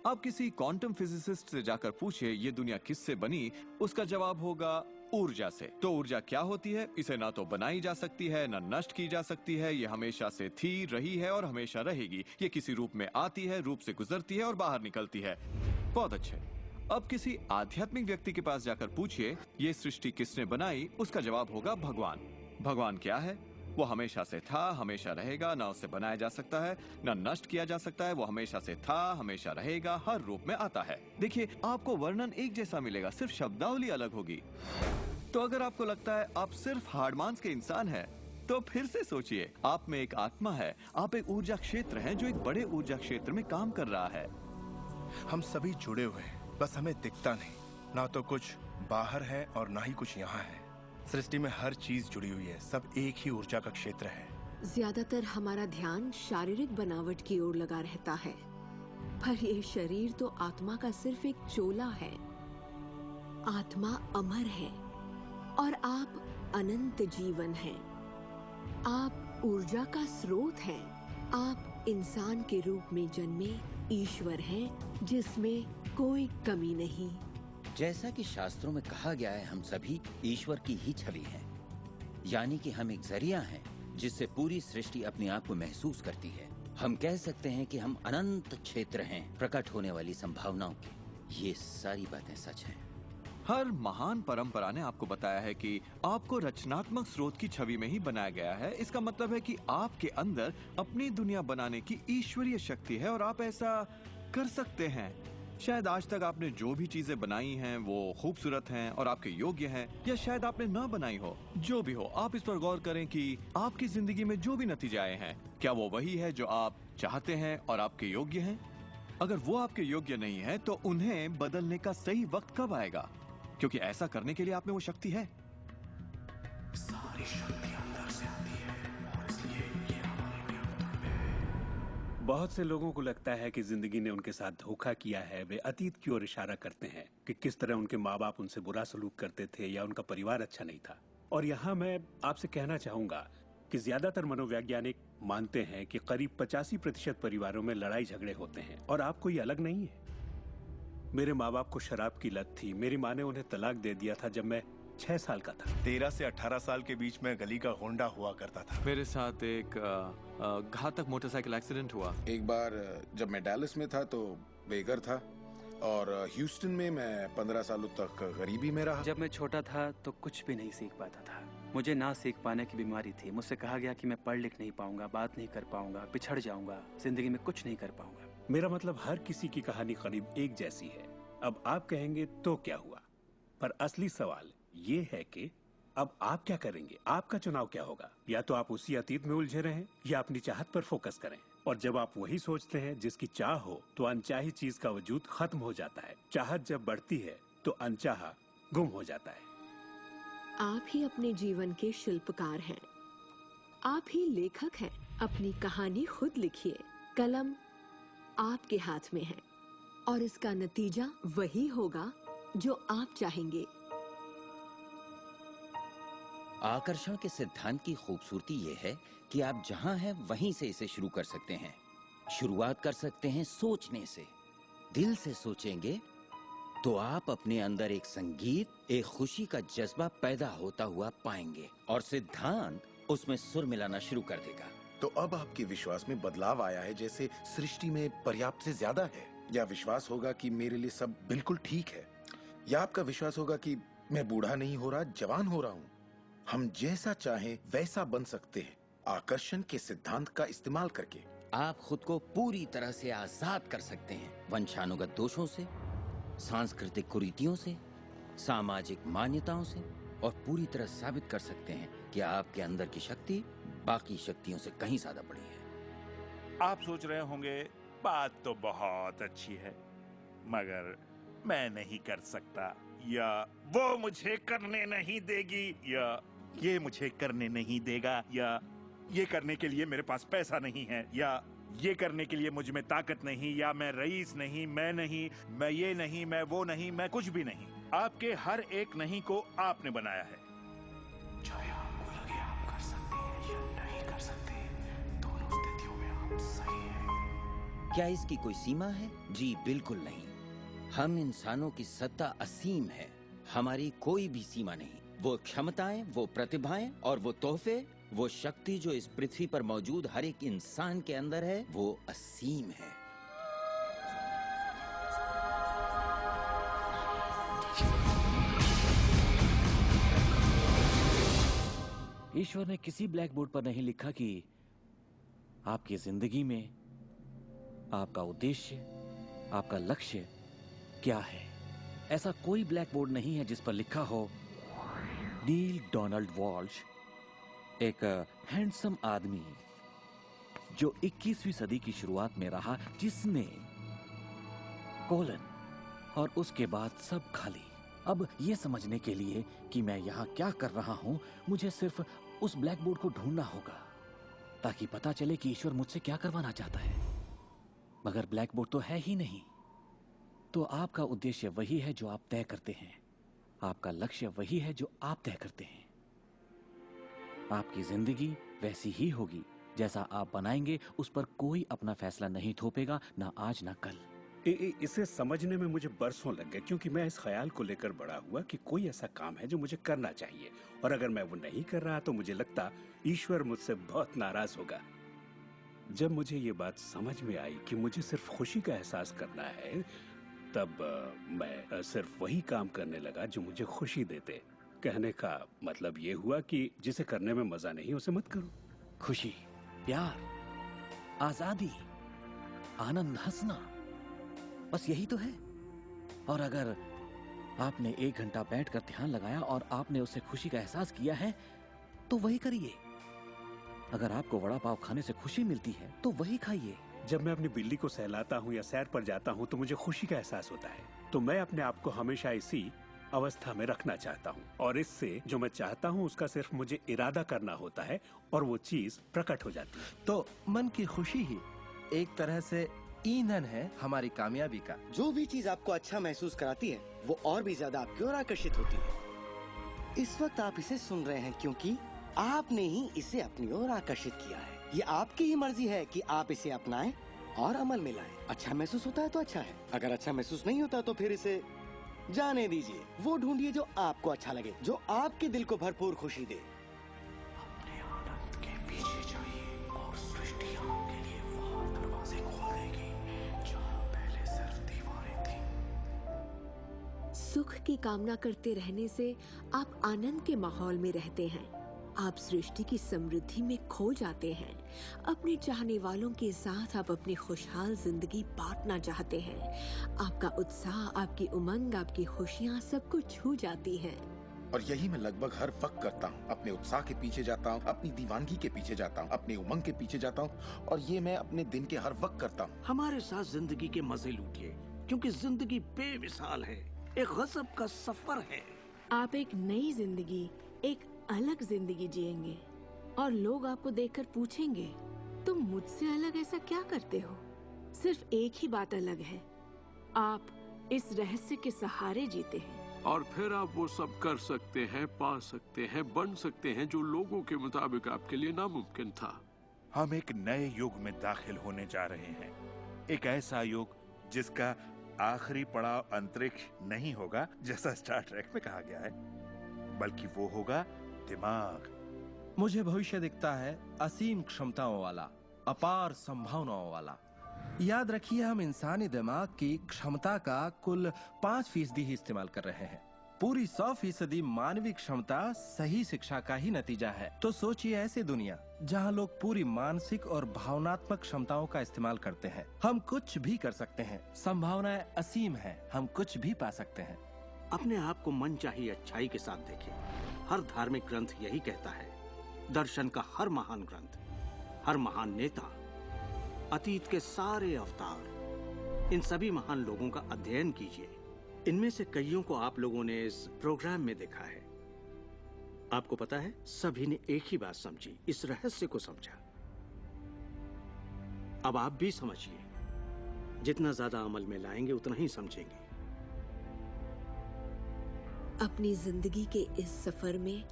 आप किसी क्वांटम फिजिसिस्ट से जाकर पूछिए ये दुनिया किससे बनी, उसका जवाब होगा ऊर्जा से। तो ऊर्जा क्या होती है? इसे ना तो बनाई जा सकती है, ना नष्ट की जा सकती है। ये हमेशा से थी, रही है और हमेशा रहेगी। ये किसी रूप में आती है, रूप से गुजरती है और बाहर निकलती है। बहुत अच्छे। अब किसी आध्यात्मिक व्यक्ति के पास जाकर पूछिए ये सृष्टि किसने बनाई, उसका जवाब होगा भगवान। भगवान क्या है? वो हमेशा से था, हमेशा रहेगा, ना उससे बनाया जा सकता है, ना नष्ट किया जा सकता है। वो हमेशा से था, हमेशा रहेगा, हर रूप में आता है। देखिए, आपको वर्णन एक जैसा मिलेगा, सिर्फ शब्दावली अलग होगी। तो अगर आपको लगता है आप सिर्फ हार्ड मांस के इंसान हैं, तो फिर से सोचिए, आप में एक आत्मा है, आप एक ऊर्जा क्षेत्र हैं जो एक बड़े ऊर्जा क्षेत्र में काम कर रहा है। हम सभी जुड़े हुए हैं, बस हमें दिखता नहीं। ना तो कुछ बाहर है और ना ही कुछ यहाँ है। सृष्टि में हर चीज जुड़ी हुई है, सब एक ही ऊर्जा का क्षेत्र है। ज्यादातर हमारा ध्यान शारीरिक बनावट की ओर लगा रहता है, पर ये शरीर तो आत्मा का सिर्फ एक चोला है। आत्मा अमर है और आप अनंत जीवन हैं। आप ऊर्जा का स्रोत हैं। आप इंसान के रूप में जन्मे ईश्वर हैं, जिसमें कोई कमी नहीं। जैसा कि शास्त्रों में कहा गया है, हम सभी ईश्वर की ही छवि हैं। यानी कि हम एक जरिया हैं जिससे पूरी सृष्टि अपने आप को महसूस करती है। हम कह सकते हैं कि हम अनंत क्षेत्र हैं प्रकट होने वाली संभावनाओं के। ये सारी बातें सच हैं। हर महान परंपरा ने आपको बताया है कि आपको रचनात्मक स्रोत की छवि में ही बनाया गया है। इसका मतलब है कि आपके अंदर अपनी दुनिया बनाने की ईश्वरीय शक्ति है और आप ऐसा कर सकते हैं। शायद आज तक आपने जो भी चीजें बनाई हैं वो खूबसूरत हैं और आपके योग्य हैं, या शायद आपने ना बनाई हो। जो भी हो, आप इस पर गौर करें कि आपकी जिंदगी में जो भी नतीजे आए हैं, क्या वो वही है जो आप चाहते हैं और आपके योग्य हैं? अगर वो आपके योग्य नहीं है तो उन्हें बदलने का सही वक्त कब आएगा? क्योंकि ऐसा करने के लिए आप में वो शक्ति है। सारी शक्ति अंदर से आती है और इसलिए ये हमारे नियंत्रण। बहुत से लोगों को लगता है कि जिंदगी ने उनके साथ धोखा किया है। वे अतीत की ओर इशारा करते हैं कि किस तरह उनके माँ बाप उनसे बुरा सलूक करते थे या उनका परिवार अच्छा नहीं था। और यहाँ मैं आपसे कहना चाहूंगा कि ज्यादातर मनोवैज्ञानिक मानते हैं कि करीब 85% परिवारों में लड़ाई झगड़े होते हैं और आप कोई अलग नहीं है। मेरे माँ बाप को शराब की लत थी। मेरी माँ ने उन्हें तलाक दे दिया था जब मैं 6 साल का था। 13 से 18 साल के बीच में गली का गोंडा हुआ करता था। मेरे साथ एक घातक मोटरसाइकिल एक्सीडेंट हुआ। एक बार जब मैं डैलस में था तो बेघर था, और ह्यूस्टन में मैं 15 सालों तक गरीबी में रहा। जब मैं छोटा था तो कुछ भी नहीं सीख पाता था। मुझे ना सीख पाने की बीमारी थी। मुझसे कहा गया कि मैं पढ़ लिख नहीं पाऊंगा, बात नहीं कर पाऊंगा, पिछड़ जाऊंगा, जिंदगी में कुछ नहीं कर पाऊंगा। मेरा मतलब हर किसी की कहानी करीब एक जैसी है। अब आप कहेंगे तो क्या हुआ, पर असली सवाल ये है कि अब आप क्या करेंगे, आपका चुनाव क्या होगा। या तो आप उसी अतीत में उलझे रहें या अपनी चाहत पर फोकस करें। और जब आप वही सोचते हैं जिसकी चाह हो, तो अनचाही चीज का वजूद खत्म हो जाता है। चाहत जब बढ़ती है तो अनचाहा गुम हो जाता है। आप ही अपने जीवन के शिल्पकार हैं, आप ही लेखक हैं। अपनी कहानी खुद लिखिए, कलम आपके हाथ में है और इसका नतीजा वही होगा जो आप चाहेंगे। आकर्षण के सिद्धांत की खूबसूरती ये है कि आप जहां हैं वहीं से इसे शुरू कर सकते हैं। शुरुआत कर सकते हैं सोचने से। दिल से सोचेंगे तो आप अपने अंदर एक संगीत, एक खुशी का जज्बा पैदा होता हुआ पाएंगे और सिद्धांत उसमें सुर मिलाना शुरू कर देगा। तो अब आपके विश्वास में बदलाव आया है, जैसे सृष्टि में पर्याप्त से ज्यादा है, या विश्वास होगा कि मेरे लिए सब बिल्कुल ठीक है, या आपका विश्वास होगा कि मैं बूढ़ा नहीं हो रहा, जवान हो रहा हूँ। हम जैसा चाहें वैसा बन सकते हैं आकर्षण के सिद्धांत का इस्तेमाल करके। आप खुद को पूरी तरह से आजाद कर सकते हैं वंशानुगत दोषों से, सांस्कृतिक कुरीतियों से, सामाजिक मान्यताओं से, और पूरी तरह साबित कर सकते हैं कि आपके अंदर की शक्ति बाकी शक्तियों से कहीं ज्यादा बड़ी है। आप सोच रहे होंगे बात तो बहुत अच्छी है, मगर मैं नहीं कर सकता, या वो मुझे करने नहीं देगी, या ये मुझे करने नहीं देगा, या ये करने के लिए मेरे पास पैसा नहीं है, या ये करने के लिए मुझ में ताकत नहीं, या मैं रईस नहीं, मैं नहीं, मैं ये नहीं, मैं वो नहीं, मैं कुछ भी नहीं। आपके हर एक नहीं को आपने बनाया है। चाहे आपको लगे आप कर सकते हैं या नहीं कर सकते, दोनों स्थितियों में आप सही हैं। क्या इसकी कोई सीमा है? जी बिल्कुल नहीं। हम इंसानों की सत्ता असीम है, हमारी कोई भी सीमा नहीं। वो क्षमताएं, वो प्रतिभाएं और वो तोहफे, वो शक्ति जो इस पृथ्वी पर मौजूद हर एक इंसान के अंदर है, वो असीम है। ईश्वर ने किसी ब्लैक बोर्ड पर नहीं लिखा कि आपकी जिंदगी में आपका उद्देश्य, आपका लक्ष्य क्या है। ऐसा कोई ब्लैक बोर्ड नहीं है जिस पर लिखा हो नील डोनाल्ड वॉल्श, एक हैंडसम आदमी जो 21वीं सदी की शुरुआत में रहा, जिसने कोलन और उसके बाद सब खाली। अब ये समझने के लिए कि मैं यहाँ क्या कर रहा हूँ, मुझे सिर्फ उस ब्लैक बोर्ड को ढूंढना होगा ताकि पता चले कि ईश्वर मुझसे क्या करवाना चाहता है। मगर ब्लैक बोर्ड तो है ही नहीं। तो आपका उद्देश्य वही है जो आप तय करते हैं, आपका लक्ष्य वही है जो आप तय करते हैं। आपकी जिंदगी वैसी ही होगी जैसा आप बनाएंगे, उस पर कोई अपना फैसला नहीं थोपेगा, ना आज ना कल। इसे समझने में मुझे बरसों लग गए, क्योंकि मैं इस ख्याल को लेकर बड़ा हुआ कि कोई ऐसा काम है जो मुझे करना चाहिए, और अगर मैं वो नहीं कर रहा तो मुझे लगता ईश्वर मुझसे बहुत नाराज होगा। जब मुझे ये बात समझ में आई कि मुझे सिर्फ खुशी का एहसास करना है, तब मैं सिर्फ वही काम करने लगा जो मुझे खुशी देते। कहने का मतलब ये हुआ कि जिसे करने में मजा नहीं उसे मत करो। खुशी, प्यार, आजादी, आनंद, हंसना, बस यही तो है। और अगर आपने 1 घंटा बैठकर ध्यान लगाया और आपने उससे खुशी का एहसास किया है, तो वही करिए। अगर आपको वड़ा पाव खाने से खुशी मिलती है तो वही खाइए। जब मैं अपनी बिल्ली को सहलाता हूँ या सैर पर जाता हूँ तो मुझे खुशी का एहसास होता है। तो मैं अपने आप को हमेशा इसी अवस्था में रखना चाहता हूँ, और इससे जो मैं चाहता हूँ उसका सिर्फ मुझे इरादा करना होता है और वो चीज प्रकट हो जाती है। तो मन की खुशी ही एक तरह से ईंधन है हमारी कामयाबी का। जो भी चीज आपको अच्छा महसूस कराती है वो और भी ज्यादा आपकी ओर आकर्षित होती है। इस वक्त आप इसे सुन रहे हैं क्योंकि आपने ही इसे अपनी ओर आकर्षित किया है। ये आपकी ही मर्जी है कि आप इसे अपनाएं और अमल में लाएं। अच्छा महसूस होता है तो अच्छा है, अगर अच्छा महसूस नहीं होता तो फिर इसे जाने दीजिए। वो ढूंढिए जो आपको अच्छा लगे, जो आपके दिल को भरपूर खुशी दे। अपने आनंद के पीछे जाइए और सृष्टि आपके लिए वो दरवाजे खोल देगी जहां पहले सिर्फ दीवारें थीं। सुख की कामना करते रहने से आप आनंद के माहौल में रहते हैं। आप सृष्टि की समृद्धि में खो जाते हैं। अपने चाहने वालों के साथ आप अपनी खुशहाल जिंदगी बांटना चाहते हैं। आपका उत्साह, आपकी उमंग, आपकी खुशियाँ सब कुछ छू जाती हैं। और यही मैं लगभग हर वक्त करता हूँ। अपने उत्साह के पीछे जाता हूँ, अपनी दीवानगी के पीछे जाता हूँ, अपनी उमंग के पीछे जाता हूँ, और ये मैं अपने दिन के हर वक्त करता हूँ। हमारे साथ जिंदगी के मजे लूटिए, क्योंकि जिंदगी बेमिसाल है, एक गजब का सफर है। आप एक नई जिंदगी, एक अलग जिंदगी जिएंगे और लोग आपको देखकर पूछेंगे, तुम मुझसे अलग ऐसा क्या करते हो? सिर्फ एक ही बात अलग है, आप इस रहस्य के सहारे जीते हैं। और फिर आप वो सब कर सकते हैं, पा सकते हैं, बन सकते हैं जो लोगों के मुताबिक आपके लिए नामुमकिन था। हम एक नए युग में दाखिल होने जा रहे हैं, एक ऐसा युग जिसका आखिरी पड़ाव अंतरिक्ष नहीं होगा जैसा स्टार ट्रेक में कहा गया है, बल्कि वो होगा दिमाग। मुझे भविष्य दिखता है असीम क्षमताओं वाला, अपार संभावनाओं वाला। याद रखिए, हम इंसानी दिमाग की क्षमता का कुल 5% ही इस्तेमाल कर रहे हैं। पूरी 100% मानवीय क्षमता सही शिक्षा का ही नतीजा है। तो सोचिए ऐसी दुनिया जहां लोग पूरी मानसिक और भावनात्मक क्षमताओं का इस्तेमाल करते हैं। हम कुछ भी कर सकते हैं, संभावनाएं असीम हैं, हम कुछ भी पा सकते हैं। अपने आप को मनचाही अच्छाई के साथ देखें। हर धार्मिक ग्रंथ यही कहता है। दर्शन का हर महान ग्रंथ, हर महान नेता, अतीत के सारे अवतार, इन सभी महान लोगों का अध्ययन कीजिए। इनमें से कईयों को आप लोगों ने इस प्रोग्राम में देखा है। आपको पता है, सभी ने एक ही बात समझी, इस रहस्य को समझा। अब आप भी समझिए। जितना ज्यादा अमल में लाएंगे उतना ही समझेंगे। अपनी जिंदगी के इस सफर में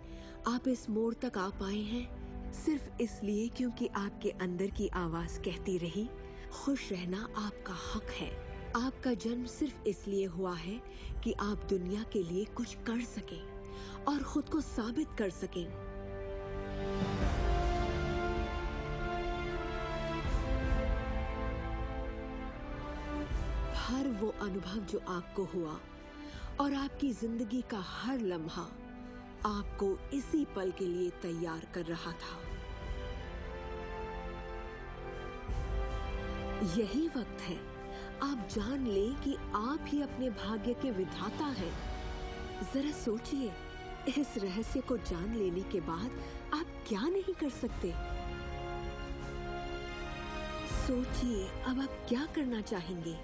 आप इस मोड़ तक आ पाए हैं सिर्फ इसलिए क्योंकि आपके अंदर की आवाज कहती रही, खुश रहना आपका हक है। आपका जन्म सिर्फ इसलिए हुआ है कि आप दुनिया के लिए कुछ कर सकें और खुद को साबित कर सकें। हर वो अनुभव जो आपको हुआ और आपकी जिंदगी का हर लम्हा आपको इसी पल के लिए तैयार कर रहा था। यही वक्त है आप जान लें कि आप ही अपने भाग्य के विधाता हैं। जरा सोचिए, इस रहस्य को जान लेने के बाद आप क्या नहीं कर सकते? सोचिए, अब आप क्या करना चाहेंगे?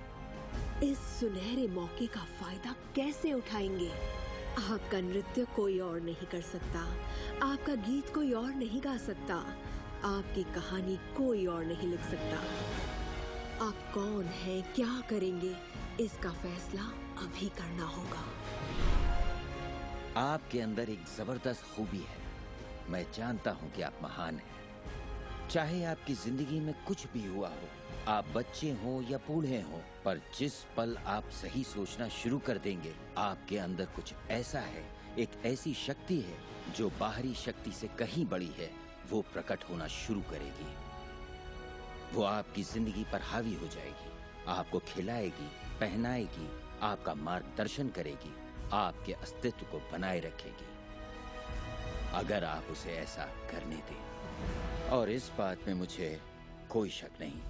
इस सुनहरे मौके का फायदा कैसे उठाएंगे? आपका नृत्य कोई और नहीं कर सकता, आपका गीत कोई और नहीं गा सकता, आपकी कहानी कोई और नहीं लिख सकता। आप कौन हैं, क्या करेंगे, इसका फैसला अभी करना होगा। आपके अंदर एक जबरदस्त खूबी है। मैं जानता हूं कि आप महान हैं। चाहे आपकी जिंदगी में कुछ भी हुआ हो, आप बच्चे हो या बूढ़े हो, पर जिस पल आप सही सोचना शुरू कर देंगे, आपके अंदर कुछ ऐसा है, एक ऐसी शक्ति है जो बाहरी शक्ति से कहीं बड़ी है, वो प्रकट होना शुरू करेगी। वो आपकी जिंदगी पर हावी हो जाएगी, आपको खिलाएगी, पहनाएगी, आपका मार्गदर्शन करेगी, आपके अस्तित्व को बनाए रखेगी, अगर आप उसे ऐसा करने दें। और इस बात में मुझे कोई शक नहीं।